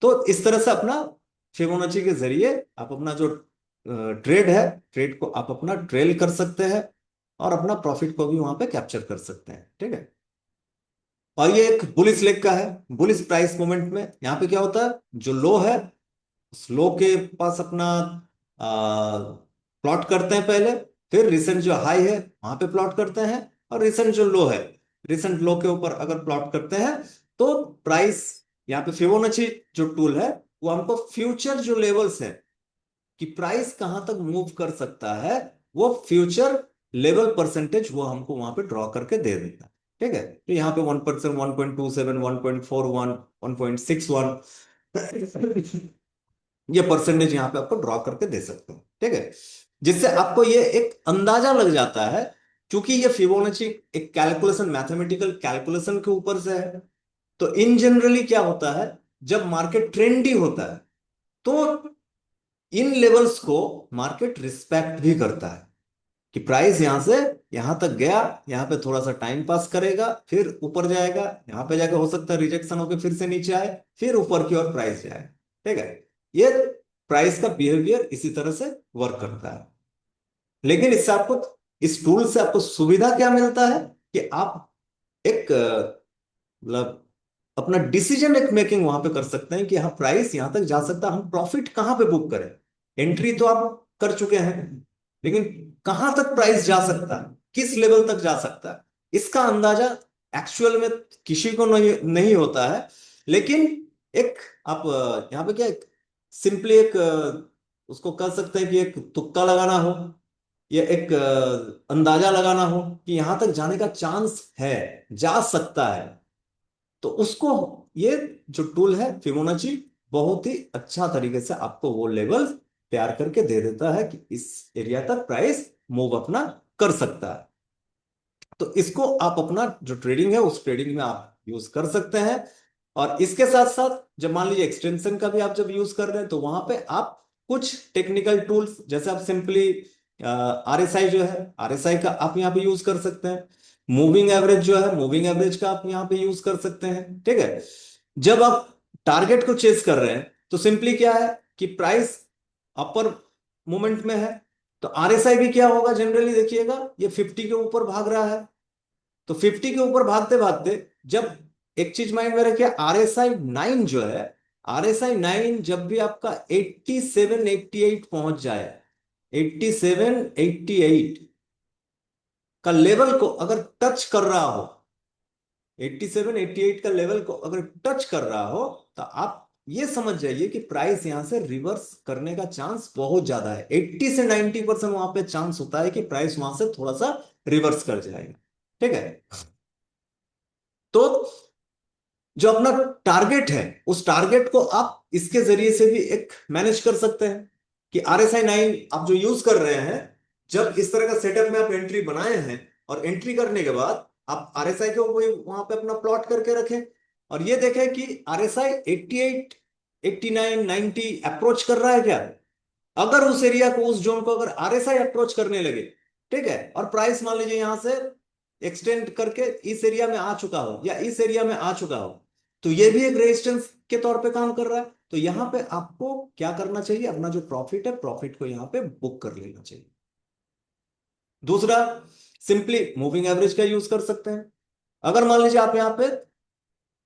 A: तो इस तरह से अपना फिबोनाची के जरिए आप अपना जो ट्रेड है, ट्रेड को आप अपना ट्रेल कर सकते हैं, और अपना प्रॉफिट को भी वहां पे कैप्चर कर सकते हैं। ठीक है, और ये एक बुलिश लेग का है। बुलिश प्राइस मोमेंट में यहाँ पे क्या होता है, जो लो है उस लो के पास अपना प्लॉट करते हैं पहले, फिर रिसेंट जो हाई है वहां पे प्लॉट करते हैं, और रिसेंट जो लो है, रिसेंट लो के ऊपर अगर प्लॉट करते हैं, तो प्राइस, यहाँ पे फिबोनाची जो टूल है, वो हमको फ्यूचर जो लेवल्स है कि प्राइस कहां तक मूव कर सकता है, वो फ्यूचर लेवल परसेंटेज वो हमको वहां पे ड्रॉ करके दे देता है। ठीक है, तो यहाँ पे 1%, 1.27, 1.41, 1.61 ये परसेंटेज यहाँ पे आपको ड्रॉ करके दे सकते हैं। ठीक है, जिससे आपको ये एक अंदाजा लग जाता है, क्योंकि ये फिबोनाची एक कैलकुलेशन, मैथमेटिकल कैलकुलेशन के ऊपर से है। तो इन जनरली क्या होता है, जब मार्केट ट्रेंडी होता है, तो इन लेवल्स को मार्केट रिस्पेक्ट भी करता है, कि प्राइस यहां से यहां तक गया, यहां पे थोड़ा सा टाइम पास करेगा, फिर ऊपर जाएगा, यहां पे जाके हो सकता है रिजेक्शन होकर फिर से नीचे आए, फिर ऊपर की ओर प्राइस जाए। ठीक है, ये प्राइस का बिहेवियर इसी तरह से वर्क करता है। लेकिन इससे आपको, इस टूल से आपको सुविधा क्या मिलता है कि आप एक मतलब अपना डिसीजन एक मेकिंग वहां पे कर सकते हैं कि हाँ प्राइस यहां तक जा सकता है, हम प्रॉफिट कहां पे बुक करें। एंट्री तो आप कर चुके हैं, लेकिन कहां तक प्राइस जा सकता है, किस लेवल तक जा सकता है, इसका अंदाजा एक्चुअल में किसी को नहीं होता है। लेकिन एक आप यहाँ पे क्या, सिंपली एक उसको कह सकते हैं कि एक तुक्का लगाना हो, या एक अंदाजा लगाना हो कि यहां तक जाने का चांस है, जा सकता है। तो उसको ये जो टूल है फिबोनाची बहुत ही अच्छा तरीके से आपको वो लेवल तैयार करके दे देता है कि इस एरिया तक प्राइस मूव अपना कर सकता है। तो इसको आप अपना जो ट्रेडिंग है उस ट्रेडिंग में आप यूज कर सकते हैं। और इसके साथ साथ जब मान लीजिए एक्सटेंशन का भी आप जब यूज कर रहे हैं तो वहां पे आप कुछ टेक्निकल टूल्स, जैसे आप सिंपली आरएसआई जो है, आरएसआई का आप यहाँ पे यूज कर सकते हैं। मूविंग एवरेज जो है, मूविंग एवरेज का आप यहाँ पे यूज कर सकते हैं। ठीक है, जब आप टारगेट को चेस कर रहे हैं तो सिंपली क्या है कि प्राइस अपर मोमेंट में है, तो आरएसआई भी क्या होगा, जनरली देखिएगा ये 50 के ऊपर भाग रहा है। तो 50 के ऊपर भागते भागते जब, एक चीज माइंड में रखिए, RSI 9 जो है, RSI 9 जब भी आपका 87 88 पहुंच जाए, 87 88 का लेवल को अगर टच कर रहा हो, 87 88 का लेवल को अगर टच कर रहा हो, तो आप ये समझ जाइए कि प्राइस यहां से रिवर्स करने का चांस बहुत ज्यादा है। 80 से 90% वहां पे चांस होता है कि प्राइस वहां से थोड़ा सा रिवर्स कर जाएगा। ठीक है, तो जो अपना टारगेट है उस टारगेट को आप इसके जरिए से भी एक मैनेज कर सकते हैं कि RSI 9 आप जो यूज कर रहे हैं, जब इस तरह का सेटअप में आप एंट्री बनाए हैं और एंट्री करने के बाद आप RSI को वहां पे अपना प्लॉट करके रखें और ये देखें कि RSI 88 89 90 अप्रोच कर रहा है क्या। अगर उस एरिया को, उस जोन को अगर RSI अप्रोच करने लगे, ठीक है, और प्राइस मान लीजिए यहां से एक्सटेंड करके इस एरिया में आ चुका हो या इस एरिया में आ चुका हो, तो ये भी एक रेजिस्टेंस के तौर पे काम कर रहा है। तो यहां पे आपको क्या करना चाहिए, अपना जो प्रॉफिट है, प्रॉफिट को यहां पे बुक कर लेना चाहिए। दूसरा, सिंपली मूविंग एवरेज का यूज कर सकते हैं। अगर मान लीजिए आप यहां पे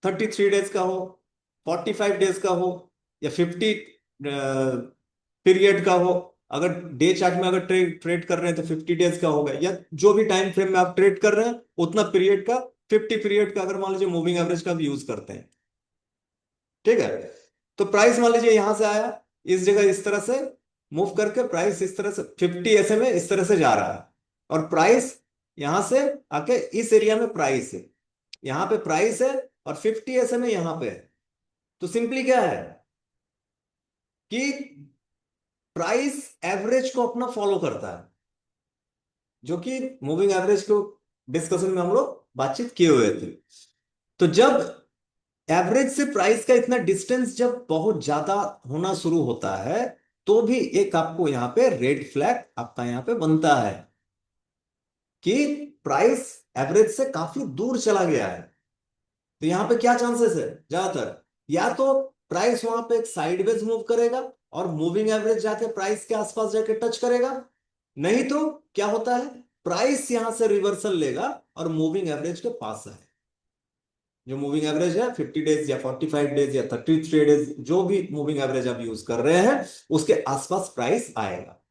A: 33 डेज का हो, 45 डेज का हो, या 50 पीरियड का हो, अगर डे चार्ट में अगर ट्रेड कर रहे हैं तो 50 डेज का होगा, या जो भी टाइम फ्रेम में आप ट्रेड कर रहे हैं उतना पीरियड का, 50 पीरियड का अगर मान लीजिए मूविंग एवरेज का भी यूज करते हैं। ठीक है, तो प्राइस मान लीजिए यहां से आया, इस जगह इस तरह से मूव करके प्राइस इस तरह से 50 में इस तरह से जा रहा है, और प्राइस यहां से आके इस एरिया में प्राइस है, यहां पे प्राइस है, और 50 में यहां पे है। तो सिंपली क्या है कि प्राइस एवरेज को अपना फॉलो करता है, जो कि मूविंग एवरेज को डिस्कशन में हम लोग बातचीत किए हुए थे। तो जब एवरेज से प्राइस का इतना डिस्टेंस जब बहुत ज्यादा होना शुरू होता है, तो भी एक आपको यहां पे रेड फ्लैग आपका यहां पे बनता है कि प्राइस एवरेज से काफी दूर चला गया है। तो यहां पे क्या चांसेस है ज्यादातर, या तो प्राइस वहां पे एक साइडवेज मूव करेगा और मूविंग एवरेज जाके प्राइस के आसपास जाके टच करेगा, नहीं तो क्या होता है, प्राइस यहां से रिवर्सल लेगा और मूविंग एवरेज के पास है। जो मूविंग एवरेज है 50 डेज या 45 डेज या 33 डेज, जो भी मूविंग एवरेज आप यूज कर रहे हैं, उसके आसपास प्राइस आएगा।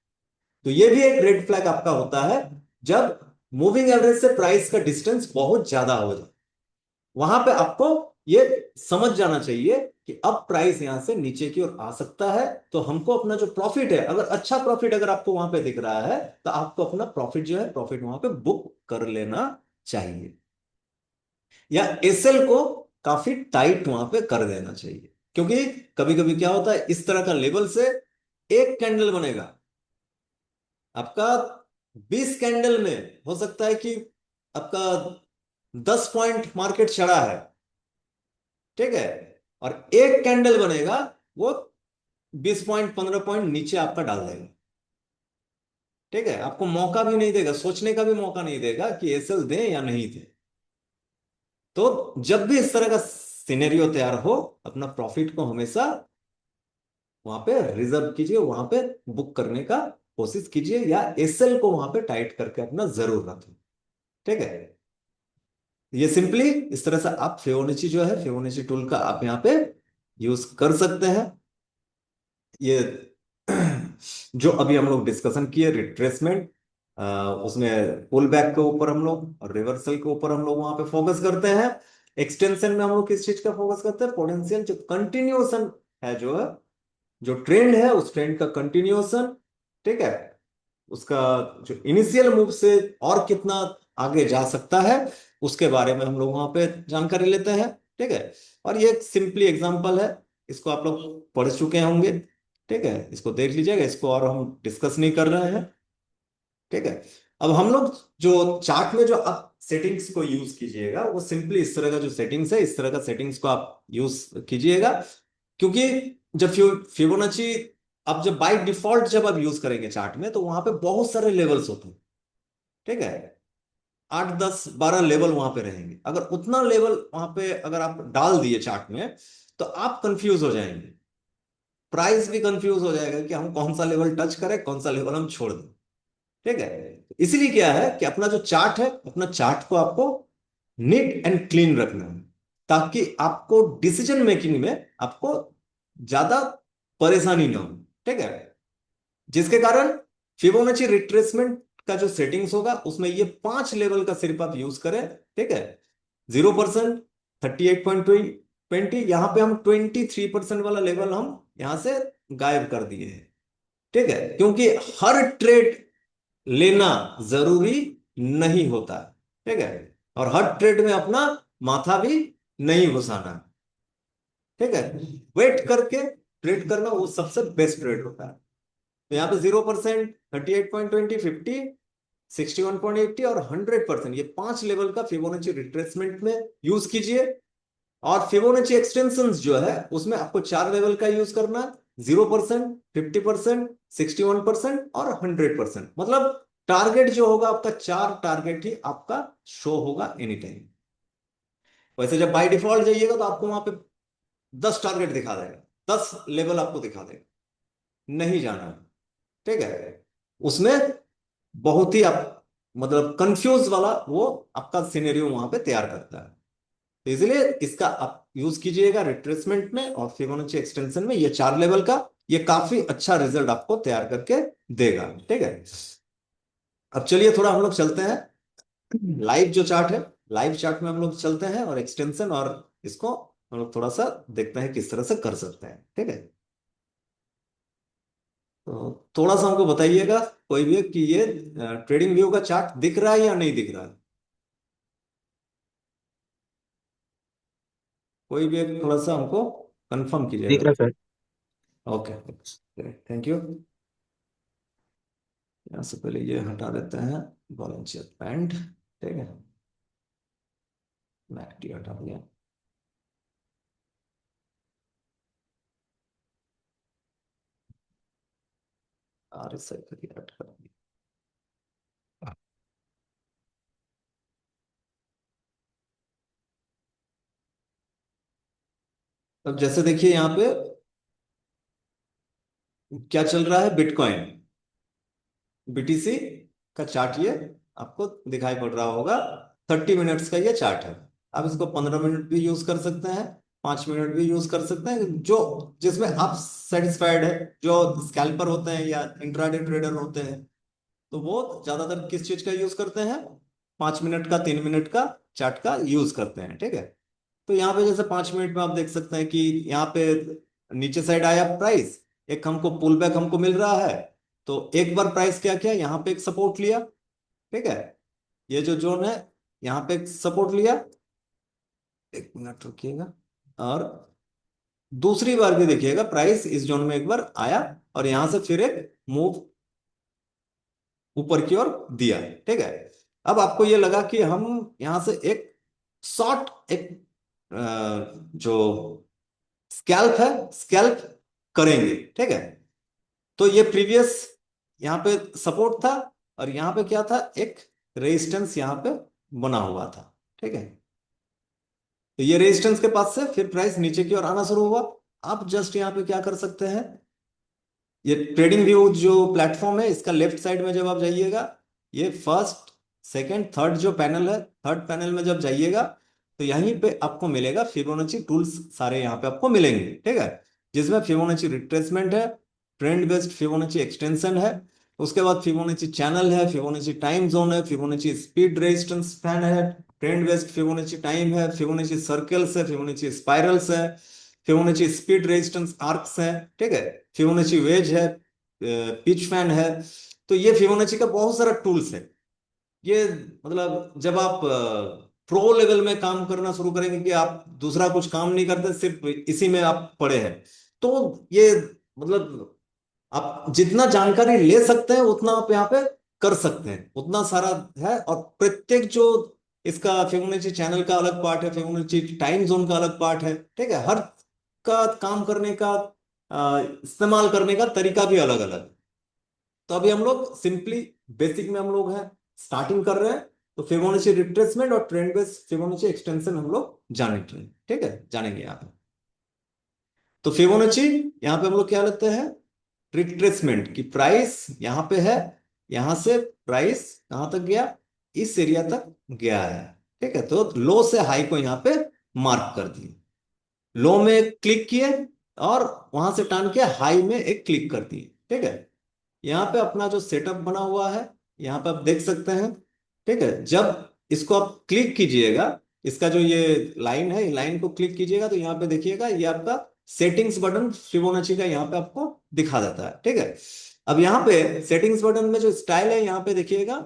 A: तो ये भी एक रेड फ्लैग आपका होता है जब मूविंग एवरेज से प्राइस का डिस्टेंस बहुत ज्यादा हो जाए। वहां पे आपको ये समझ जाना चाहिए कि अब प्राइस यहां से नीचे की ओर आ सकता है, तो हमको अपना जो प्रॉफिट है, अगर अच्छा प्रॉफिट अगर आपको वहां पे दिख रहा है, तो आपको अपना प्रॉफिट जो है, प्रॉफिट वहां पे बुक कर लेना चाहिए, या एसएल को काफी टाइट वहां पे कर देना चाहिए। क्योंकि कभी कभी क्या होता है, इस तरह का लेवल से एक कैंडल बनेगा आपका, 20 कैंडल में हो सकता है कि आपका 10 पॉइंट मार्केट चढ़ा है, ठीक है, और एक कैंडल बनेगा वो 20 पॉइंट 15 पॉइंट नीचे आपका डाल देगा। ठीक है, आपको मौका भी नहीं देगा, सोचने का भी मौका नहीं देगा कि एसएल दें या नहीं दें। तो जब भी इस तरह का सिनेरियो तैयार हो, अपना प्रॉफिट को हमेशा वहां पे रिजर्व कीजिए, वहां पे बुक करने का कोशिश कीजिए, या एसएल को वहां पे टाइट करके अपना जरूर रखें। ठीक है, ये सिंपली इस तरह से आप फिबोनाची जो है, फिबोनाची टूल का आप यहाँ पे यूज कर सकते हैं। ये जो अभी हम लोग डिस्कशन किए रिट्रेसमेंट, उसमें पुल बैक के ऊपर हम लोग और रिवर्सल के ऊपर हम लोग वहां पे फोकस करते हैं। एक्सटेंशन में हम लोग किस चीज का फोकस करते हैं? पोटेंशियल जो कंटिन्यूएशन है, जो है, जो ट्रेंड है उस ट्रेंड का कंटिन्यूएशन। ठीक है, उसका जो इनिशियल मूव से और कितना आगे जा सकता है, उसके बारे में हम लोग वहां पे जानकारी लेते हैं। ठीक है, और ये एक सिंपली एग्जांपल है, इसको आप लोग पढ़ चुके होंगे। ठीक है, इसको देख लीजिएगा, इसको और हम डिस्कस नहीं कर रहे हैं। ठीक है, अब हम लोग जो चार्ट में जो आप सेटिंग्स को यूज कीजिएगा, वो सिंपली इस तरह का जो सेटिंग्स है, इस तरह का सेटिंग्स को आप यूज कीजिएगा। क्योंकि जब फिबोनाची, अब जब बाय डिफॉल्ट जब आप यूज करेंगे चार्ट में, तो वहां पे बहुत सारे लेवल्स होते हैं। ठीक है, 8 10 12 लेवल वहां पे रहेंगे। अगर उतना लेवल वहां पे अगर आप डाल दिए चार्ट में, तो आप कंफ्यूज हो जाएंगे, प्राइस भी कंफ्यूज हो जाएगा कि हम कौन सा लेवल टच करें, कौन सा लेवल हम छोड़ दें। ठीक है, इसलिए क्या है कि अपना जो चार्ट है, अपना चार्ट को आपको नीट एंड क्लीन रखना है, ताकि आपको डिसीजन मेकिंग में आपको ज्यादा परेशानी ना हो। ठीक है, जिसके कारण फिबोनाची रिट्रेसमेंट का जो सेटिंग्स होगा, उसमें ये 5 लेवल का सिर्फ आप यूज करें। ठीक है, 0%, 38.20, यहां पे हम 23% वाला लेवल हम यहां से गायब कर दिए हैं। ठीक है, क्योंकि हर ट्रेड लेना जरूरी नहीं होता। ठीक है, और हर ट्रेड में अपना माथा भी नहीं घुसाना। ठीक है, वेट करके ट्रेड करना वो सबसे बेस्ट ट्रेड होता है। तो यहाँ पे 0%, 38.20, 50, 61.80 और 100%, ये 5 लेवल का फिबोनाची रिट्रेसमेंट में यूज कीजिए। और फिबोनाची एक्सटेंशंस जो है, उसमें आपको 4 लेवल का यूज करना है: 0%, 50%, 61% और 100%। मतलब टारगेट जो होगा आपका, 4 टारगेट ही आपका शो होगा एनी टाइम। वैसे जब बाय डिफॉल्ट जाइएगा, तो आपको वहां पे 10 टारगेट दिखा देगा, 10 लेवल आपको दिखा देगा, नहीं जाना है। ठीक है, उसमें बहुत ही आप, मतलब कंफ्यूज वाला वो आपका सिनेरियो वहां पे तैयार करता है। तो इसलिए इसका आप यूज कीजिएगा रिट्रेसमेंट में और फिबोनाची एक्सटेंशन में, ये 4 लेवल का, ये काफी अच्छा रिजल्ट आपको तैयार करके देगा। ठीक है, अब चलिए थोड़ा हम लोग चलते हैं लाइव जो चार्ट है, लाइव चार्ट में हम लोग चलते हैं और एक्सटेंशन और इसको हम लोग थोड़ा सा देखते हैं किस तरह से कर सकते हैं। ठीक है, तो थोड़ा सा हमको बताइएगा कोई भी कि ये ट्रेडिंग व्यू का चार्ट दिख रहा है या नहीं दिख रहा है। कोई भी एक थोड़ा सा हमको कंफर्म
B: दिख
A: कीजिएगा।
B: रहा है सर।
A: Okay, thank you. यहाँ से पहले ये हटा देते हैं, वॉलंटियर पैंट। ठीक है, मैकडी हटा दिया, आर एस आई करिए, हट कर दिया। अब जैसे देखिए यहाँ पे क्या चल रहा है, बिटकॉइन, बीटीसी का चार्ट ये आपको दिखाई पड़ रहा होगा। 30 मिनट्स का ये चार्ट है। आप इसको 15 मिनट भी यूज कर सकते हैं, 5 मिनट भी यूज कर सकते हैं, जो जिसमें आप सेटिस्फाइड है। जो स्कैल्पर होते हैं या इंट्राडे ट्रेडर होते हैं, तो वो ज्यादातर किस चीज का यूज करते हैं? 5 मिनट का, 3 मिनट का चार्ट का यूज करते हैं। ठीक है, तो यहाँ पे जैसे 5 मिनट में आप देख सकते हैं कि यहाँ पे नीचे साइड आया प्राइस, एक हमको पुल बैक हमको मिल रहा है। तो एक बार प्राइस क्या किया, यहाँ पे एक सपोर्ट लिया। ठीक है, ये जो जोन है, यहाँ पे एक सपोर्ट लिया, 1 मिनट रुकिएगा। और दूसरी बार भी देखिएगा, प्राइस इस जोन में एक बार आया और यहां से फिर एक मूव ऊपर की ओर दिया। ठीक है, अब आपको ये लगा कि हम यहां से एक शॉर्ट, एक जो स्कैल्प है, स्कैल्प करेंगे। ठीक है, तो ये प्रीवियस यहाँ पे सपोर्ट था, और यहाँ पे क्या था, एक रेजिस्टेंस यहाँ पे बना हुआ था। ठीक है, तो ये रेजिस्टेंस के पास से फिर प्राइस नीचे की ओर आना शुरू हुआ। आप जस्ट यहाँ पे क्या कर सकते हैं, ये ट्रेडिंग व्यू जो प्लेटफॉर्म है, इसका लेफ्ट साइड में जब आप जाइएगा, ये फर्स्ट सेकंड थर्ड जो पैनल है, थर्ड पैनल में जब जाइएगा तो यहीं पे आपको मिलेगा फिबोनाची टूल्स, सारे यहाँ पे आपको मिलेंगे, ठीक है। जिसमें फिबोनाची रिट्रेसमेंट है, ट्रेंड बेस्ड फिबोनाची एक्सटेंशन है, उसके बाद फिबोनाची चैनल है, फिबोनाची टाइम जोन है, फिबोनाची स्पीड रेजिस्टेंस फैन है, ट्रेंड बेस्ड फिबोनाची टाइम है, फिबोनाची सर्कल्स है, फिबोनाची स्पाइरल्स है, फिबोनाची स्पीड रेजिस्टेंस आर्क्स है, ठीक है। फिबोनाची वेज है, पिच फैन है। तो ये फिबोनाची का बहुत सारा टूल्स है। ये मतलब जब आप प्रो लेवल में काम करना शुरू करेंगे, कि आप दूसरा कुछ काम नहीं करते, सिर्फ इसी में आप पड़े हैं, तो ये मतलब आप जितना जानकारी ले सकते हैं उतना आप यहाँ पे कर सकते हैं, उतना सारा है। और प्रत्येक जो इसका फिबोनाची चैनल का अलग पार्ट है, फिबोनाची टाइम जोन का अलग पार्ट है, ठीक है। हर का काम करने का इस्तेमाल करने का तरीका भी अलग अलग। तो अभी हम लोग सिंपली बेसिक में हम लोग हैं, स्टार्टिंग कर रहे हैं। तो फिबोनाची रिट्रेसमेंट और ट्रेंड बेस्ड फिबोनाची एक्सटेंशन हम लोग जानेंगे, ठीक है, जानेंगे यहाँ पे। तो फिबोनाची यहाँ पे हम लोग क्या लेते हैं, रिट्रेसमेंट की प्राइस यहाँ पे है, यहां से प्राइस कहां तक गया, इस एरिया तक गया है, ठीक है। तो लो से हाई को यहाँ पे मार्क कर दिए, लो में एक क्लिक किए और वहां से टान के हाई में एक क्लिक कर दिए, ठीक है। यहाँ पे अपना जो सेटअप बना हुआ है, यहाँ पे आप देख सकते हैं, ठीक है। जब इसको आप क्लिक कीजिएगा, इसका जो ये लाइन है, लाइन को क्लिक कीजिएगा तो यहाँ पे देखिएगा ये आपका सेटिंग्स बटन फिबोनाची का यहाँ पे आपको दिखा देता है, ठीक है। अब यहाँ पे सेटिंग्स बटन में जो स्टाइल है, यहाँ पे देखिएगा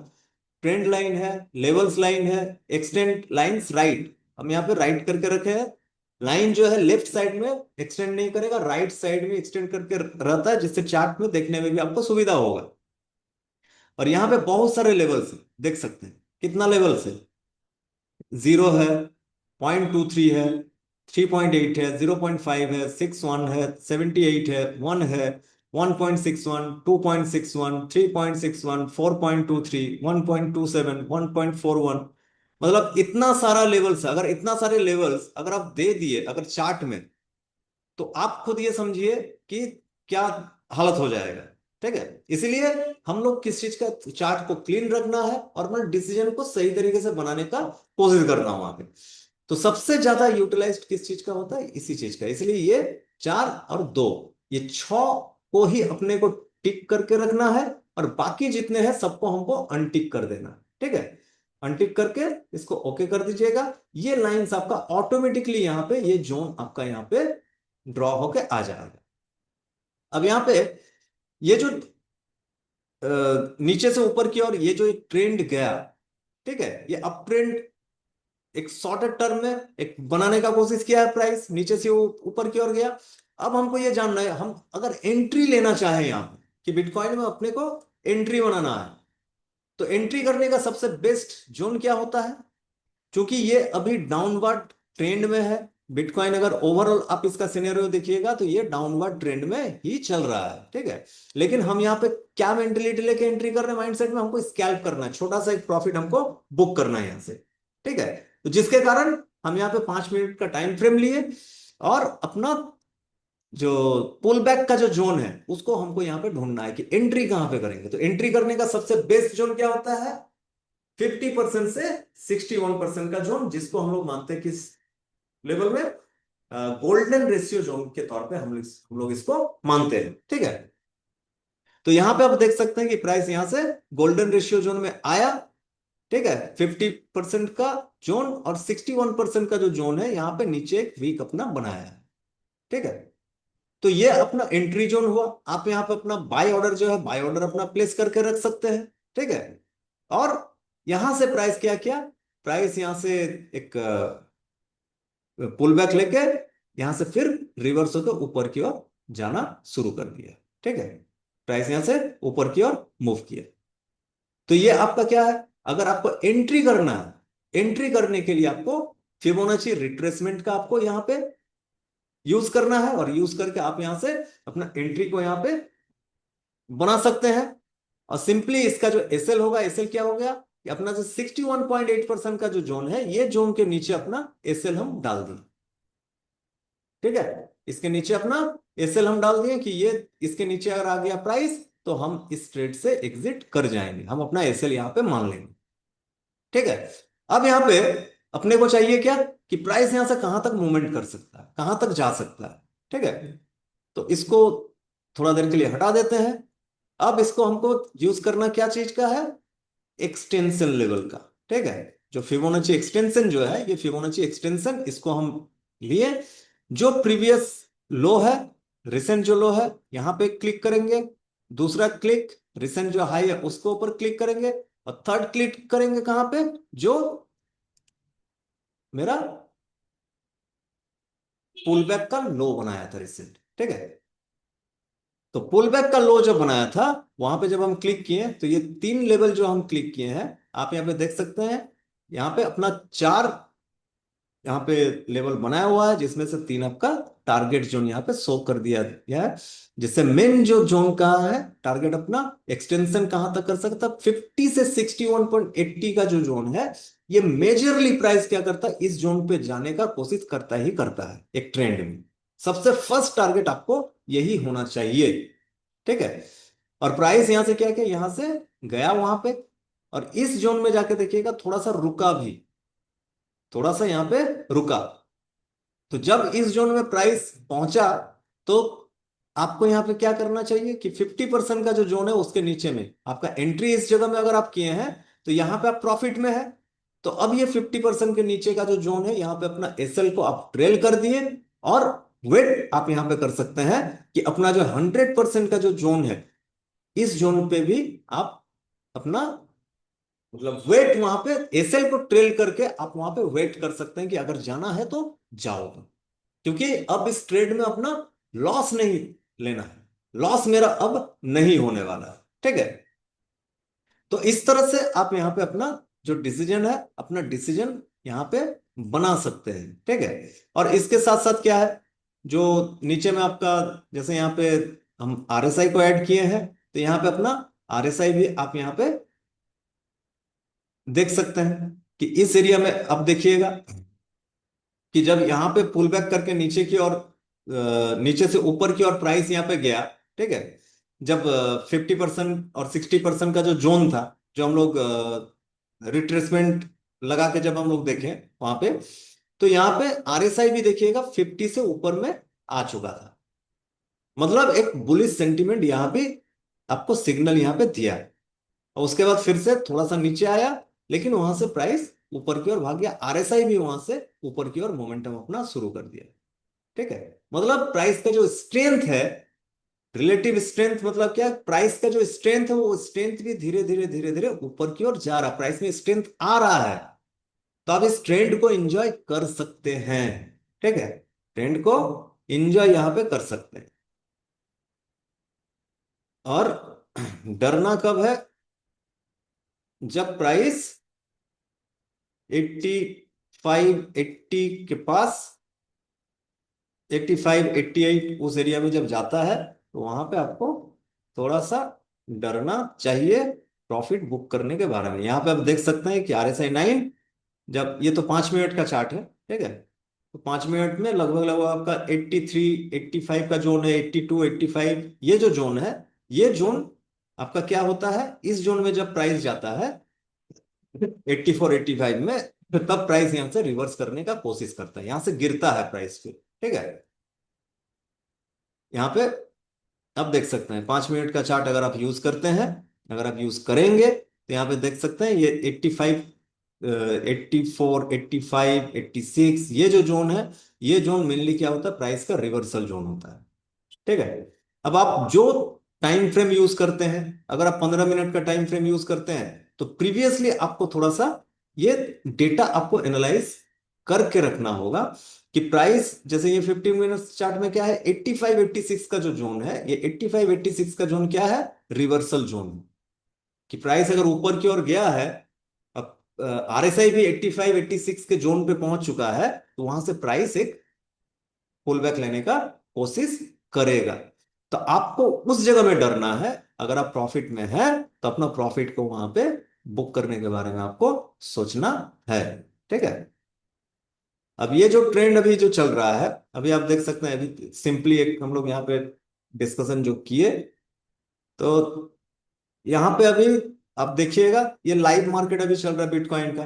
A: ट्रेंड लाइन है, लेवल्स लाइन है, एक्सटेंड लाइंस राइट, हम यहाँ पे राइट करके रखे हैं। लाइन जो है लेफ्ट साइड में एक्सटेंड नहीं करेगा, राइट साइड में एक्सटेंड करके रहता है, जिससे चार्ट में देखने में भी आपको सुविधा होगा। और यहाँ पे बहुत सारे लेवल्स हैं, देख सकते हैं कितना लेवल्स है, 0 है, 0.23 है, 3.8 है, 0.5 है, 6.1 है, 78 है, 1 है, 1.61, 2.61, 3.61, 4.23, 1.27, 1.41। मतलब इतना सारा लेवल्स है। अगर इतना सारे लेवल्स अगर आप दे दिए अगर चार्ट में, तो आप खुद ये समझिए कि क्या हालत हो जाएगा, ठीक है। इसीलिए हम लोग किस चीज का चार्ट को क्लीन रखना है और अपना डिसीजन को सही तरीके से बनाने का कोशिश करना वहां पे। तो सबसे ज्यादा यूटिलाइज्ड किस चीज का होता है, इसी चीज का। इसलिए ये 4 और 2, ये 6 को ही अपने को टिक करके रखना है, और बाकी जितने हैं सबको हमको अनटिक कर देना है, ठीक है। अनटिक करके इसको ओके कर दीजिएगा। ये लाइंस आपका ऑटोमेटिकली यहाँ पे, ये जोन आपका यहाँ पे ड्रॉ होके आ जाएगा। अब यहाँ पे ये जो नीचे से ऊपर की ओर ये जो एक ट्रेंड गया, ठीक है, ये अप ट्रेंड एक शॉर्टर टर्म में एक बनाने का कोशिश किया है, प्राइस नीचे से ऊपर की ओर गया। अब हमको ये जानना है, हम अगर एंट्री लेना चाहें यहाँ पे कि बिटकॉइन में अपने को एंट्री बनाना है, तो एंट्री करने का सबसे बेस्ट जोन क्या होता है। क्योंकि ये अभी डाउनवर्ड ट्रेंड में है, बिटकॉइन अगर ओवरऑल आप इसका सिनेरियो देखिएगा तो ये डाउनवर्ड ट्रेंड में ही चल रहा है, ठीक है। लेकिन हम यहाँ पे क्या मेंटेलिटी लेके एंट्री कर रहे हैं, माइंडसेट में हमको स्कैल्प करना है, छोटा सा एक प्रॉफिट हमको बुक करना है यहाँ से, ठीक है। तो जिसके कारण हम यहाँ पे 5 मिनट का टाइम फ्रेम लिए, और अपना जो पुल बैक का जो जोन है उसको हमको यहाँ पे ढूंढना है कि एंट्री कहां पे करेंगे। तो एंट्री करने का सबसे बेस्ट जोन क्या होता है, 50% से 61% का जोन, जिसको हम लोग मानते हैं किस लेवल में, गोल्डन रेशियो जोन के तौर पे हम लोग इसको मानते हैं, ठीक है। तो यहां पे आप देख सकते हैं कि प्राइस यहां से गोल्डन रेशियो जोन में आया, ठीक है। 50% का जोन और 61% का जो जोन है, यहां पे नीचे एक वीक अपना बनाया है, ठीक है। तो ये अपना एंट्री जोन हुआ। आप यहाँ पे अपना बाय ऑर्डर जो है, बाय ऑर्डर अपना प्लेस करके रख सकते हैं, ठीक है। और यहां से प्राइस क्या किया, प्राइस यहां से एक पुल बैक लेके यहां से फिर रिवर्स होकर ऊपर की ओर जाना शुरू कर दिया, ठीक है। प्राइस यहां से ऊपर की ओर मूव किया। तो ये आपका क्या है, अगर आपको एंट्री करना है, एंट्री करने के लिए आपको फिबोनाची रिट्रेसमेंट का आपको यहां पे यूज करना है, और यूज करके आप यहां से अपना एंट्री को यहां पे बना सकते हैं। और सिंपली इसका जो एसएल होगा, एसएल क्या हो गया कि अपना जो 61.8% का जो जोन है, ये जोन के नीचे अपना एसएल हम डाल दें, ठीक है। इसके नीचे अपना एसएल हम डाल दिए कि ये इसके नीचे अगर आ गया प्राइस तो हम इस ट्रेड से एग्जिट कर जाएंगे, हम अपना एसएल यहां पे मान लेंगे। ठीक है। अब यहां पे अपने को चाहिए क्या, कि प्राइस यहां से कहां तक मूवमेंट कर सकता है, कहां तक जा सकता है। ठीक है। तो इसको थोड़ा देर के लिए हटा देते हैं। अब इसको हमको यूज करना क्या चीज का है, एक्सटेंशन लेवल का। ठीक है। जो फिबोनाची एक्सटेंशन जो है, ये फिबोनाची एक्सटेंशन इसको हम लिए, जो प्रीवियस लो है, रिसेंट जो लो है यहां पे क्लिक करेंगे, दूसरा क्लिक रिसेंट जो हाई है उसको ऊपर क्लिक करेंगे, और थर्ड क्लिक करेंगे कहां पे, जो मेरा पुल बैक का लो बनाया था रिसेंट। ठीक है। तो पुल बैक का लो जो बनाया था, वहां पे जब हम क्लिक किए तो ये तीन लेवल जो हम क्लिक किए हैं, आप यहां पे देख सकते हैं, यहां पे अपना चार यहाँ पे लेवल बनाया हुआ है, जिसमें से तीन आपका टारगेट जोन यहाँ पे शो कर दिया गया है। जिससे मेन जो जोन का है टारगेट अपना एक्सटेंशन कहां तक कर सकता है, 50 से 61.80 का जो जोन है, ये मेजरली प्राइस क्या करता है, इस जोन पे जाने का कोशिश करता ही करता है एक ट्रेंड में। सबसे फर्स्ट टारगेट आपको यही होना चाहिए। ठीक है। और प्राइस यहां से क्या क्या यहां से गया वहां पे, और इस जोन में जाके देखिएगा थोड़ा सा रुका भी, थोड़ा सा यहां पे रुका। तो जब इस जोन में प्राइस पहुंचा, तो आपको यहां पे क्या करना चाहिए कि 50% का जो जोन है उसके नीचे में आपका एंट्री इस जगह में अगर आप किए हैं, तो यहां पे आप प्रॉफिट में है। तो अब ये 50% के नीचे का जो जोन है, यहां पे अपना एसएल को आप ट्रेल कर दिए, और वेट आप यहां पे कर सकते हैं कि अपना जो 100% का जो जोन है, इस जोन पे भी आप अपना मतलब वेट वहां पे एसएल को ट्रेल करके आप वहां पे वेट कर सकते हैं कि अगर जाना है तो जाओ। क्योंकि अब इस ट्रेड में अपना लॉस नहीं लेना है, लॉस मेरा अब नहीं होने वाला है। ठीक है। तो इस तरह से आप यहां पे अपना जो डिसीजन है, अपना डिसीजन यहां पे बना सकते हैं। ठीक है। और इसके साथ साथ क्या है, जो नीचे में आपका, जैसे यहां पे हम आरएसआई को ऐड किए हैं, तो यहां पे अपना आरएसआई भी आप यहां पे देख सकते हैं कि इस एरिया में अब देखिएगा कि जब यहां पे पुल बैक करके नीचे की और नीचे से ऊपर की और प्राइस यहां पे गया। ठीक है। जब 50% और 60% का जो जोन था, जो हम लोग रिट्रेसमेंट लगा के जब हम लोग देखें वहां पे, तो यहां पे आरएसआई भी देखिएगा 50 से ऊपर में आ चुका था। मतलब एक बुलिश सेंटीमेंट यहां पे आपको सिग्नल यहां पे दिया है। और उसके बाद फिर से थोड़ा सा नीचे आया, लेकिन वहां से प्राइस ऊपर की ओर भाग गया, आरएसआई भी वहां से ऊपर की ओर मोमेंटम अपना शुरू कर दिया। ठीक है। मतलब प्राइस का जो स्ट्रेंथ है, रिलेटिव स्ट्रेंथ मतलब क्या, प्राइस का जो स्ट्रेंथ है वो स्ट्रेंथ भी धीरे धीरे धीरे धीरे ऊपर की ओर जा रहा है, प्राइस में स्ट्रेंथ आ रहा है। तो आप इस ट्रेंड को एंजॉय कर सकते हैं। ठीक है। ट्रेंड को एंजॉय यहां पे कर सकते हैं। और डरना कब है, जब प्राइस 85 80 के पास, 85 88 उस एरिया में जब जाता है, तो वहां पे आपको थोड़ा सा डरना चाहिए प्रॉफिट बुक करने के बारे में। यहाँ पे आप देख सकते हैं कि RSI 9, जब ये तो 5 मिनट का चार्ट है। ठीक है। तो 5 मिनट में लगभग लगभग आपका 83 85 का जोन है, 82 85 ये जो जोन है, ये जोन आपका क्या होता है, इस जोन में जब प्राइस जाता है 84 85 में, तो तब प्राइस यहां से रिवर्स करने का कोशिश करता है, यहां से गिरता है प्राइस फिर। ठीक है। यहाँ पे आप देख सकते हैं 5 मिनट का चार्ट अगर आप यूज करते हैं, अगर आप यूज करेंगे, तो यहाँ पे देख सकते हैं ये 85 84 85 86 ये जो जोन है, ये जोन मेनली क्या होता है, प्राइस का रिवर्सल जोन होता है। ठीक है। अब आप जो टाइम फ्रेम यूज करते हैं, अगर आप 15 मिनट का टाइम फ्रेम यूज करते हैं, तो प्रीवियसली आपको थोड़ा सा ये डेटा आपको एनालाइज करके रखना होगा कि प्राइस, जैसे ये 15 मिनट चार्ट में क्या है, 85 86 का जो जोन है, ये 85 86 का जोन क्या है, रिवर्सल जोन है। कि प्राइस अगर ऊपर की ओर गया है, अब आरएसआई भी 85 86 के जोन पे पहुंच चुका है, तो वहां से प्राइस एक पुल बैक लेने का कोशिश करेगा। तो आपको उस जगह में डरना है, अगर आप प्रॉफिट में है तो अपना प्रॉफिट को वहां पे बुक करने के बारे में आपको सोचना है। ठीक है। अब ये जो ट्रेंड अभी जो चल रहा है, अभी आप देख सकते हैं, अभी सिंपली एक हम लोग यहाँ पे डिस्कशन जो किए, तो यहाँ पे अभी आप देखिएगा ये लाइव मार्केट अभी चल रहा है बिटकॉइन का।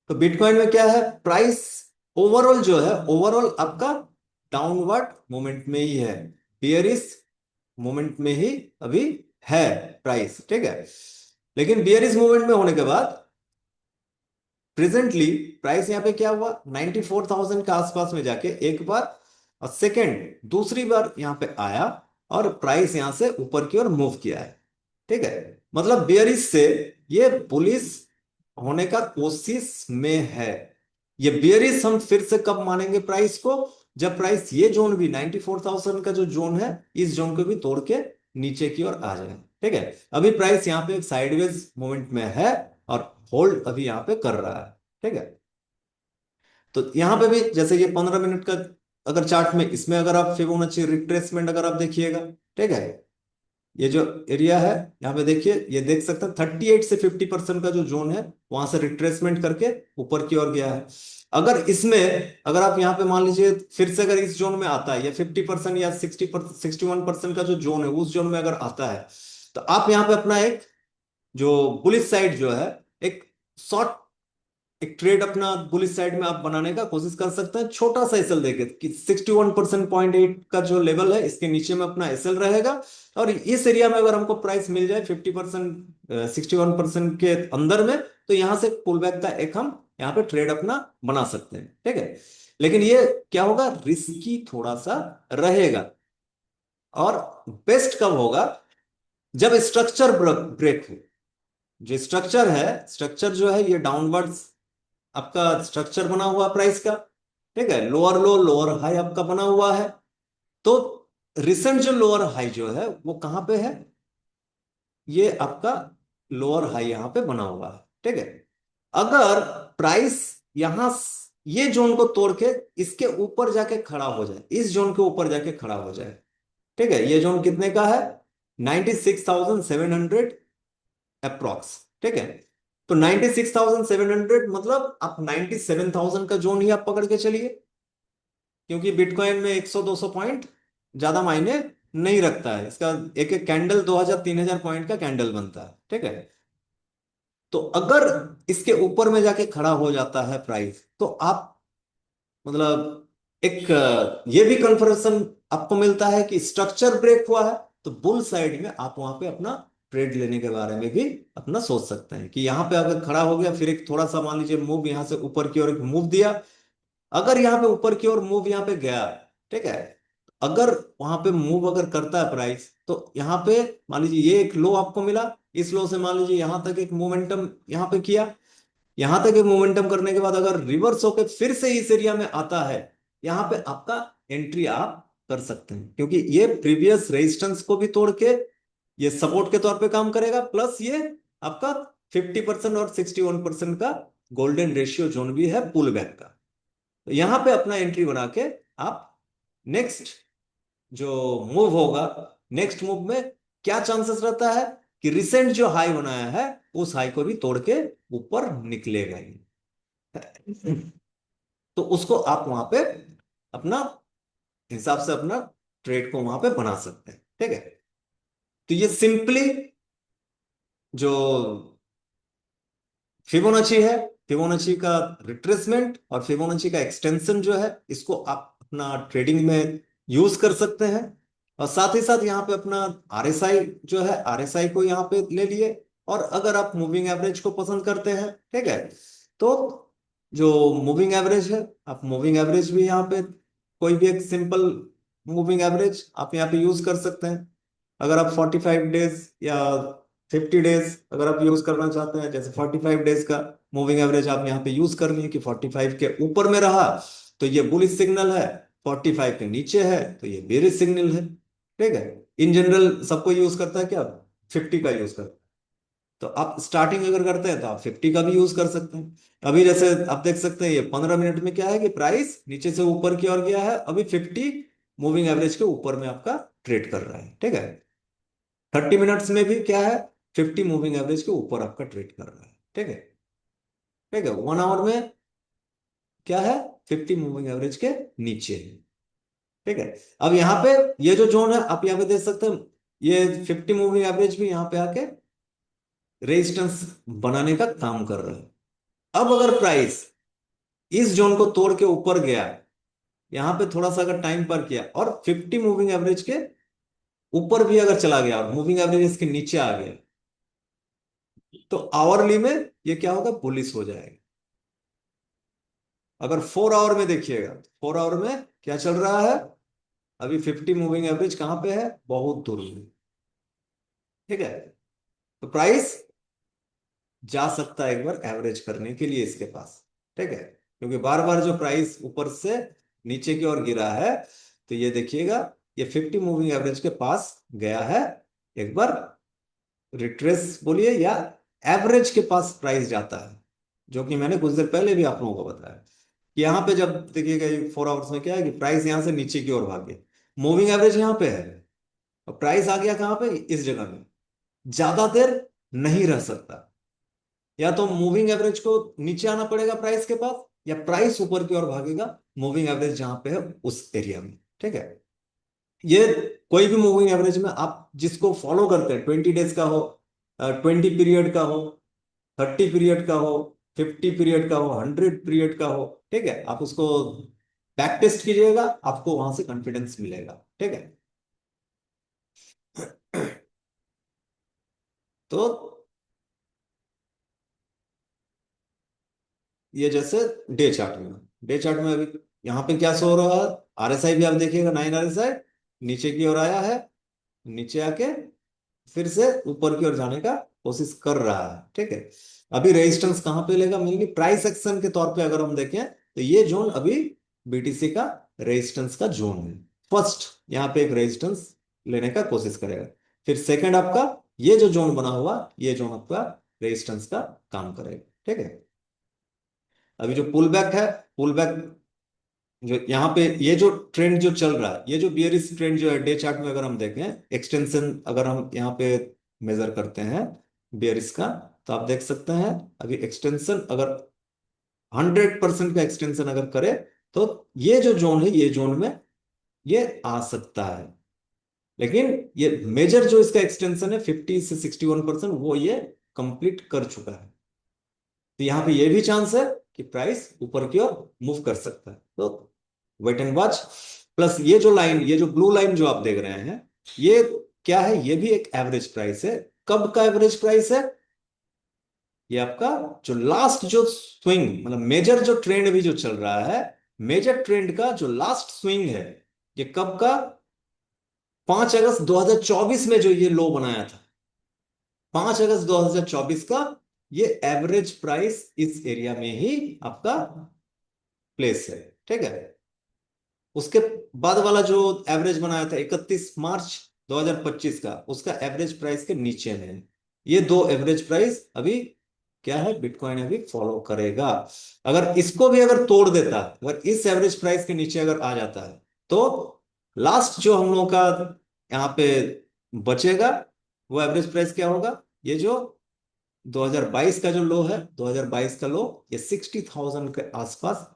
A: तो बिटकॉइन में क्या है, प्राइस ओवरऑल जो है, ओवरऑल आपका डाउनवर्ड मोमेंट में ही है, बियरिश मोमेंट में ही अभी है प्राइस, ठीक है। लेकिन बियरिश मोमेंट में होने के बाद प्रेजेंटली प्राइस यहाँ पे क्या हुआ, 94,000 के आसपास में जाके एक बार, और सेकेंड दूसरी बार यहाँ पे आया, और प्राइस यहाँ से ऊपर की ओर मूव किया है, ठीक है। मतलब बियरिश से ये बुलिश होने का कोशिश में है। ये बियरिश हम फिर से कब मानेंगे प्राइस को, जब प्राइस ये जोन भी 94,000 का जो जोन है, इस जोन को भी तोड़ के नीचे की ओर आ जाए, ठीक है। अभी प्राइस यहाँ पे साइडवेज मूवमेंट में है, और होल्ड अभी यहाँ पे कर रहा है, ठीक है। तो यहाँ पे भी जैसे ये 15 मिनट का अगर चार्ट में, इसमें अगर आप फिबोनाची रिट्रेसमेंट अगर आप देखिएगा, ठीक है, ये जो एरिया है यहाँ पे देखिए, ये देख सकते हैं 38 से 50% का जो जोन है, वहां से रिट्रेसमेंट करके ऊपर की ओर गया है। अगर इसमें, अगर आप यहाँ पे मान लीजिए फिर से अगर इस जोन में आता है, या 50% या 61% का जो जोन है उस जोन में अगर आता है, तो आप यहाँ पे अपना एक जो बुलिश साइड जो है, एक शॉर्ट, एक ट्रेड अपना बुलिश साइड में आप बनाने का कोशिश कर सकते हैं, छोटा सा एसएल देके कि 61% 0.8 का जो लेवल है, इसके नीचे में अपना एसएल रहेगा। और इस एरिया में अगर हमको प्राइस मिल जाए 50%, 61% के अंदर में, तो यहां से पुल बैक का एक हम यहाँ पे ट्रेड अपना बना सकते हैं, ठीक है। लेकिन ये क्या होगा, रिस्की थोड़ा सा रहेगा। और बेस्ट कब होगा, जब स्ट्रक्चर ब्रेक हो। जो स्ट्रक्चर है, स्ट्रक्चर जो है ये डाउनवर्ड्स आपका स्ट्रक्चर बना हुआ प्राइस का, ठीक है, लोअर लो लोअर हाई आपका बना हुआ है। तो रिसेंट जो लोअर हाई जो है वो कहां पे है, ये आपका लोअर हाई यहां पे बना हुआ है, ठीक है। अगर प्राइस यहां ये जोन को तोड़ के इसके ऊपर जाके खड़ा हो जाए, इस जोन के ऊपर जाके खड़ा हो जाए, ठीक है, ये जोन कितने का है, 96,700 अप्रोक्स, ठीक है। तो 96,700 मतलब आप 97,000 का जोन ही आप पकड़ के चलिए, क्योंकि बिटकॉइन में 100-200 पॉइंट ज्यादा मायने नहीं रखता है, इसका एक एक कैंडल 2,000-3,000 पॉइंट का कैंडल बनता है, ठीक है। तो अगर इसके ऊपर में जाके खड़ा हो जाता है प्राइस, तो आप मतलब एक ये भी कंफर्मेशन आपको मिलता है कि स्ट्रक्चर ब्रेक हुआ है, तो बुल साइड में आप वहां पे अपना ट्रेड लेने के बारे में भी अपना सोच सकते हैं कि यहाँ पे अगर खड़ा हो गया, फिर एक थोड़ा सा मान लीजिए मूव यहाँ से ऊपर की ओर एक मूव दिया, अगर यहाँ पे ऊपर की ओर मूव यहाँ पे गया, ठीक है, अगर वहां पे मूव अगर करता है प्राइस, तो यहाँ पे मान लीजिए ये एक लो आपको मिला, इस लो से मान लीजिए यहां तक एक मोमेंटम यहाँ पे किया, यहां तक एक मोमेंटम करने के बाद अगर रिवर्स होकर फिर से इस एरिया में आता है, यहां पे आपका एंट्री आप कर सकते हैं, क्योंकि ये प्रीवियस रेजिस्टेंस को भी तोड़ के ये सपोर्ट के तौर पे काम करेगा, प्लस ये आपका 50% और 61% का गोल्डन रेशियो जोन भी है पुल बैक का। तो यहां पे अपना एंट्री बना के आप नेक्स्ट जो मूव होगा, नेक्स्ट मूव में क्या चांसेस रहता है कि रिसेंट जो हाई बनाया है उस हाई को भी तोड़ के ऊपर निकलेगा ही। तो उसको आप वहां पे अपना हिसाब से अपना ट्रेड को वहां पे बना सकते हैं, ठीक है। तो ये सिंपली जो फिबोनाची है, फिबोनाची का रिट्रेसमेंट और फिबोनाची का एक्सटेंशन जो है, इसको आप अपना ट्रेडिंग में यूज कर सकते हैं। और साथ ही साथ यहाँ पे अपना आरएसआई जो है, आरएसआई को यहाँ पे ले लिए। और अगर आप मूविंग एवरेज को पसंद करते हैं, ठीक है, तो जो मूविंग एवरेज है, आप मूविंग एवरेज भी यहाँ पे कोई भी एक सिंपल मूविंग एवरेज आप यहाँ पे यूज कर सकते हैं। अगर आप 45 डेज या 50 डेज अगर आप यूज करना चाहते हैं, जैसे 45 डेज का मूविंग एवरेज आप यहाँ पे यूज कर लिए कि 45 के ऊपर में रहा तो ये बुलिश सिग्नल है, 45 के नीचे है तो ये बेरिश सिग्नल है, ठीक है। इन जनरल सबको यूज करता है क्या, 50 का यूज करता है। तो आप स्टार्टिंग अगर करते हैं तो आप 50 का भी यूज कर सकते हैं। अभी जैसे आप देख सकते हैं ये 15 मिनट में क्या है कि प्राइस नीचे से ऊपर की ओर गया है, अभी 50 मूविंग एवरेज के ऊपर में आपका ट्रेड कर रहा है, ठीक है। 30 मिनट्स में भी क्या है, 50 मूविंग एवरेज के ऊपर आपका ट्रेड कर रहा है, ठीक है। ठीक है, 1 आवर में क्या है, 50 मूविंग एवरेज के नीचे है। ठीक है। अब यहाँ पे ये जो जोन है आप यहाँ पे देख सकते हैं, ये 50 मूविंग एवरेज भी यहाँ पे आके रेजिस्टेंस बनाने का काम कर रहा है। अब अगर प्राइस इस जोन को तोड़ के ऊपर गया, यहां पे थोड़ा सा अगर टाइम पर किया और 50 मूविंग एवरेज के ऊपर भी अगर चला गया और मूविंग एवरेज इसके नीचे आ गया, तो आवरली में ये क्या होगा, बुलिश हो जाएगा। अगर 4 आवर में देखिएगा, 4 आवर में क्या चल रहा है, अभी 50 मूविंग एवरेज कहां पे है, बहुत दूर में। ठीक है। तो प्राइस जा सकता है एक बार एवरेज करने के लिए इसके पास। ठीक है, क्योंकि बार बार जो प्राइस ऊपर से नीचे की ओर गिरा है, तो ये देखिएगा ये 50 मूविंग एवरेज के पास गया है, एक बार रिट्रेस बोलिए या एवरेज के पास प्राइस जाता है, जो कि मैंने कुछ देर पहले भी आप लोगों को बताया कि यहां पे जब देखिएगा 4 आवर्स में क्या है कि प्राइस यहां से नीचे की ओर भागे, मूविंग एवरेज यहां पे है और प्राइस आ गया कहां पे, इस जगह में, ज्यादा देर नहीं रह सकता। या तो मूविंग एवरेज को नीचे आना पड़ेगा प्राइस के पास, या प्राइस ऊपर की ओर भागेगा मूविंग एवरेज जहां पे है उस एरिया में। ठीक है। ये कोई भी मूविंग एवरेज में आप जिसको फॉलो करते हैं, 20 डेज का हो, 20 पीरियड का हो, 30 पीरियड का हो, 50 पीरियड का हो, 100 पीरियड का हो, ठीक है, आप उसको बैक टेस्ट कीजिएगा, आपको वहां से कॉन्फिडेंस मिलेगा। ठीक है। तो ये जैसे डे चार्ट में अभी यहाँ पे क्या शो हो रहा है, आरएसआई भी आप देखिएगा, 9 RSI नीचे की ओर आया है, नीचे आके फिर से ऊपर की ओर जाने का कोशिश कर रहा है। ठीक है। अभी रेजिस्टेंस कहां पे लेगा, मेनली प्राइस एक्शन के तौर पे अगर हम देखें तो ये जोन अभी बीटीसी का रेजिस्टेंस का जोन है। फर्स्ट यहाँ पे एक रेजिस्टेंस लेने का कोशिश करेगा, फिर सेकंड आपका ये जो जोन बना हुआ, ये जोन आपका रेजिस्टेंस का काम करेगा। ठीक है। अभी जो पुल बैक है, पुल बैक जो यहाँ पे ये जो ट्रेंड जो चल रहा है, ये जो बियरिश ट्रेंड जो है डे चार्ट में अगर हम देखें, एक्सटेंशन अगर हम यहाँ पे मेजर करते हैं बियरिश का, तो आप देख सकते हैं अभी एक्सटेंशन अगर 100% का एक्सटेंशन अगर करे, तो ये जो जोन है, ये जोन में ये आ सकता है। लेकिन ये मेजर जो इसका एक्सटेंशन है 50 से 61%, वो ये कंप्लीट कर चुका है। तो यहाँ पे ये भी चांस है कि प्राइस ऊपर की ओर मूव कर सकता है। तो वेट एंड वॉच। प्लस ये जो लाइन, ये जो ब्लू लाइन जो आप देख रहे हैं, ये क्या है, ये भी एक एवरेज प्राइस है। कब का एवरेज प्राइस है, ये आपका जो लास्ट जो स्विंग, मतलब मेजर जो ट्रेंड अभी जो चल रहा है, मेजर ट्रेंड का जो लास्ट स्विंग है, ये कब का, 5 अगस्त 2024 में जो ये लो बनाया था, 5 अगस्त 2024 का, ये एवरेज प्राइस इस एरिया में ही आपका प्लेस है। ठीक है। उसके बाद वाला जो एवरेज बनाया था 31 मार्च 2025 का, उसका एवरेज प्राइस के नीचे में है। ये दो एवरेज प्राइस अभी क्या है, बिटकॉइन अभी फॉलो करेगा। अगर इसको भी अगर तोड़ देता है, अगर इस एवरेज प्राइस के नीचे अगर आ जाता है, तो लास्ट जो हम लोगों का यहाँ पे बचेगा, वो एवरेज प्राइस क्या होगा, ये जो 2022 का जो लो है, 2022 का लो, ये 60,000 के आसपास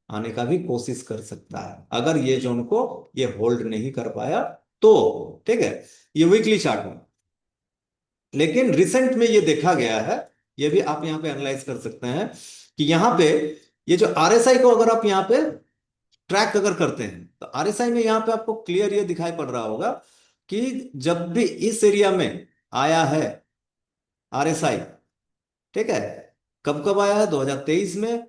A: आने का भी कोशिश कर सकता है, अगर ये जोन को ये होल्ड नहीं कर पाया तो। ठीक है। ये वीकली चार्ट में, लेकिन रिसेंट में ये देखा गया है, ये भी आप यहां पे एनालाइज कर सकते हैं कि यहां पे ये जो आरएसआई को अगर आप यहां पे ट्रैक अगर करते हैं, तो आरएसआई में यहां पे आपको क्लियर ये दिखाई पड़ रहा होगा कि जब भी इस एरिया में आया है आरएसआई, ठीक है, कब कब आया है, 2023 में,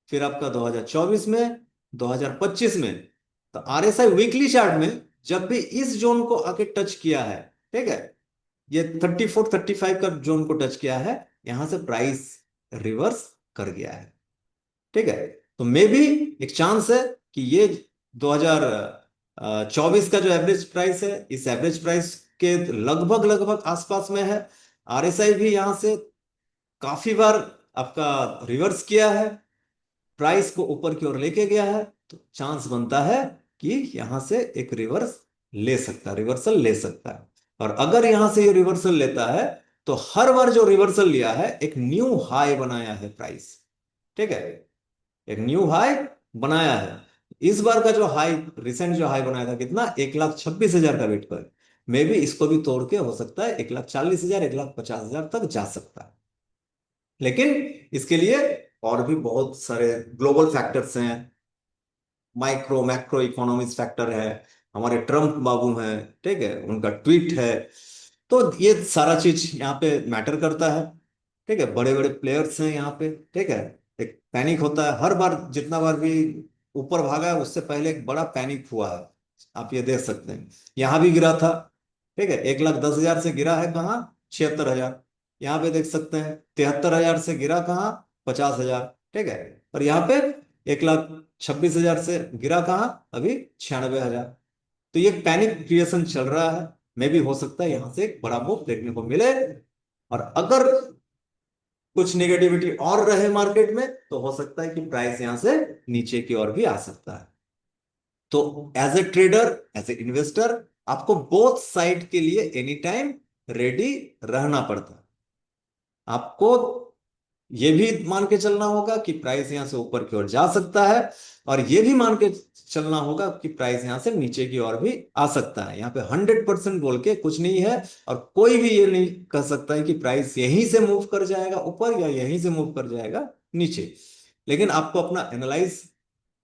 A: फिर आपका 2024 में, 2025 में। तो आरएसआई वीकली चार्ट में जब भी इस जोन को आके टच किया है, ठीक है, ये 34 35 का जोन को टच किया है, यहां से प्राइस रिवर्स कर गया है। ठीक है। तो मे बी एक चांस है कि ये 2024 का जो एवरेज प्राइस है, इस एवरेज प्राइस के लगभग लगभग आसपास में है। आरएसआई भी यहां से काफी बार आपका रिवर्स किया है, प्राइस को ऊपर की ओर लेके गया है, तो चांस बनता है कि यहां से एक रिवर्सल ले सकता है। और अगर यहां से ये रिवर्सल लेता है, तो हर बार जो रिवर्सल लिया है एक न्यू हाई बनाया है प्राइस। ठीक है। एक न्यू हाई बनाया है। इस बार का जो हाई, रिसेंट जो हाई बनाया था कितना, 1,26,000 का बिटकॉइन। मे भी इसको भी तोड़ के हो सकता है 1,40,000, 1,50,000 तक जा सकता है। लेकिन इसके लिए और भी बहुत सारे ग्लोबल फैक्टर्स हैं, माइक्रो मैक्रो इकोनॉमिक्स फैक्टर है, हमारे ट्रम्प बाबू हैं, ठीक है, उनका ट्वीट है। तो ये सारा चीज यहाँ पे मैटर करता है। ठीक है, बड़े बड़े प्लेयर्स हैं यहाँ पे। ठीक है, एक पैनिक होता है हर बार, जितना बार भी ऊपर भागा है उससे पहले एक बड़ा पैनिक हुआ है। आप ये देख सकते हैं, यहाँ भी गिरा था। ठीक है, 1,10,000 से गिरा है कहाँ, 76,000। यहाँ पे देख सकते हैं 73,000 से गिरा कहाँ, 50,000। ठीक है, और यहाँ पे 1,26,000 से गिरा कहाँ, अभी 96,000। तो ये पैनिक क्रिएशन चल रहा है। मे भी हो सकता है यहाँ से एक बड़ा मूव देखने को मिले। और अगर कुछ नेगेटिविटी और रहे मार्केट में तो हो सकता है कि प्राइस यहां से नीचे की ओर भी आ सकता है। तो as a trader, as a investor, आपको बोथ साइड के लिए एनी टाइम रेडी रहना पड़ता है। आपको ये भी मान के चलना होगा कि प्राइस यहां से ऊपर की ओर जा सकता है, और ये भी मान के चलना होगा कि प्राइस यहां से नीचे की ओर भी आ सकता है। यहाँ पे 100% बोल के कुछ नहीं है, और कोई भी ये नहीं कह सकता है कि प्राइस यहीं से मूव कर जाएगा ऊपर या यहीं से मूव कर जाएगा नीचे। लेकिन आपको अपना एनालाइज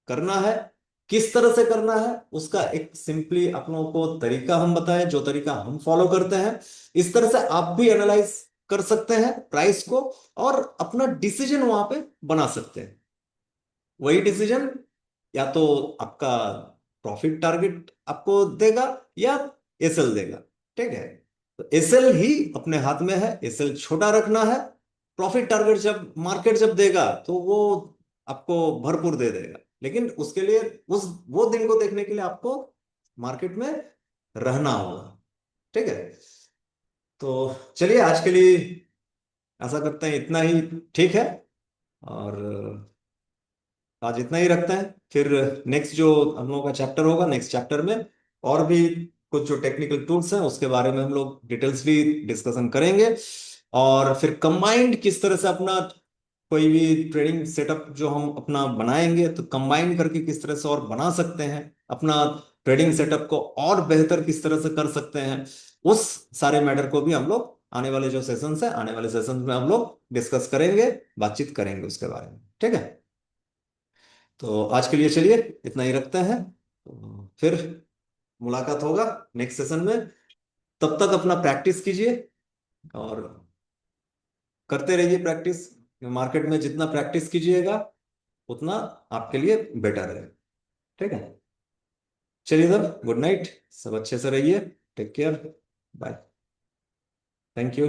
A: करना है। किस तरह से करना है उसका एक सिंपली अपनों को तरीका हम बताएं, जो तरीका हम फॉलो करते हैं। इस तरह से आप भी एनालाइज कर सकते हैं प्राइस को, और अपना डिसीजन वहां पे बना सकते हैं। वही डिसीजन या तो आपका प्रॉफिट टारगेट आपको देगा, या एसएल देगा। ठीक है, तो एसएल ही अपने हाथ में है, एसएल छोटा रखना है। प्रॉफिट टारगेट जब मार्केट जब देगा तो वो आपको भरपूर दे देगा, लेकिन उसके लिए उस वो दिन को देखने के लिए आपको मार्केट में रहना होगा। ठीक है, तो चलिए आज के लिए ऐसा करते हैं, इतना ही ठीक है। और आज इतना ही रखते हैं। फिर नेक्स्ट जो हम लोगों का चैप्टर होगा, नेक्स्ट चैप्टर में और भी कुछ जो टेक्निकल टूल्स हैं उसके बारे में हम लोग डिटेल्स भी डिस्कशन करेंगे। और फिर कंबाइंड किस तरह से अपना कोई भी ट्रेडिंग सेटअप जो हम अपना बनाएंगे, तो कंबाइन करके किस तरह से और बना सकते हैं अपना ट्रेडिंग सेटअप को, और बेहतर किस तरह से कर सकते हैं, उस सारे मैटर को भी हम लोग आने वाले जो सेशंस है, आने वाले सेशंस में हम लोग डिस्कस करेंगे, बातचीत करेंगे उसके बारे में। ठीक है, तो आज के लिए चलिए इतना ही रखते हैं। तो फिर मुलाकात होगा नेक्स्ट सेशन में। तब तक अपना प्रैक्टिस कीजिए और करते रहिए प्रैक्टिस। मार्केट में जितना प्रैक्टिस कीजिएगा उतना आपके लिए बेटर है। ठीक है, चलिए तब गुड नाइट, सब अच्छे से रहिए, take care, bye, thank you.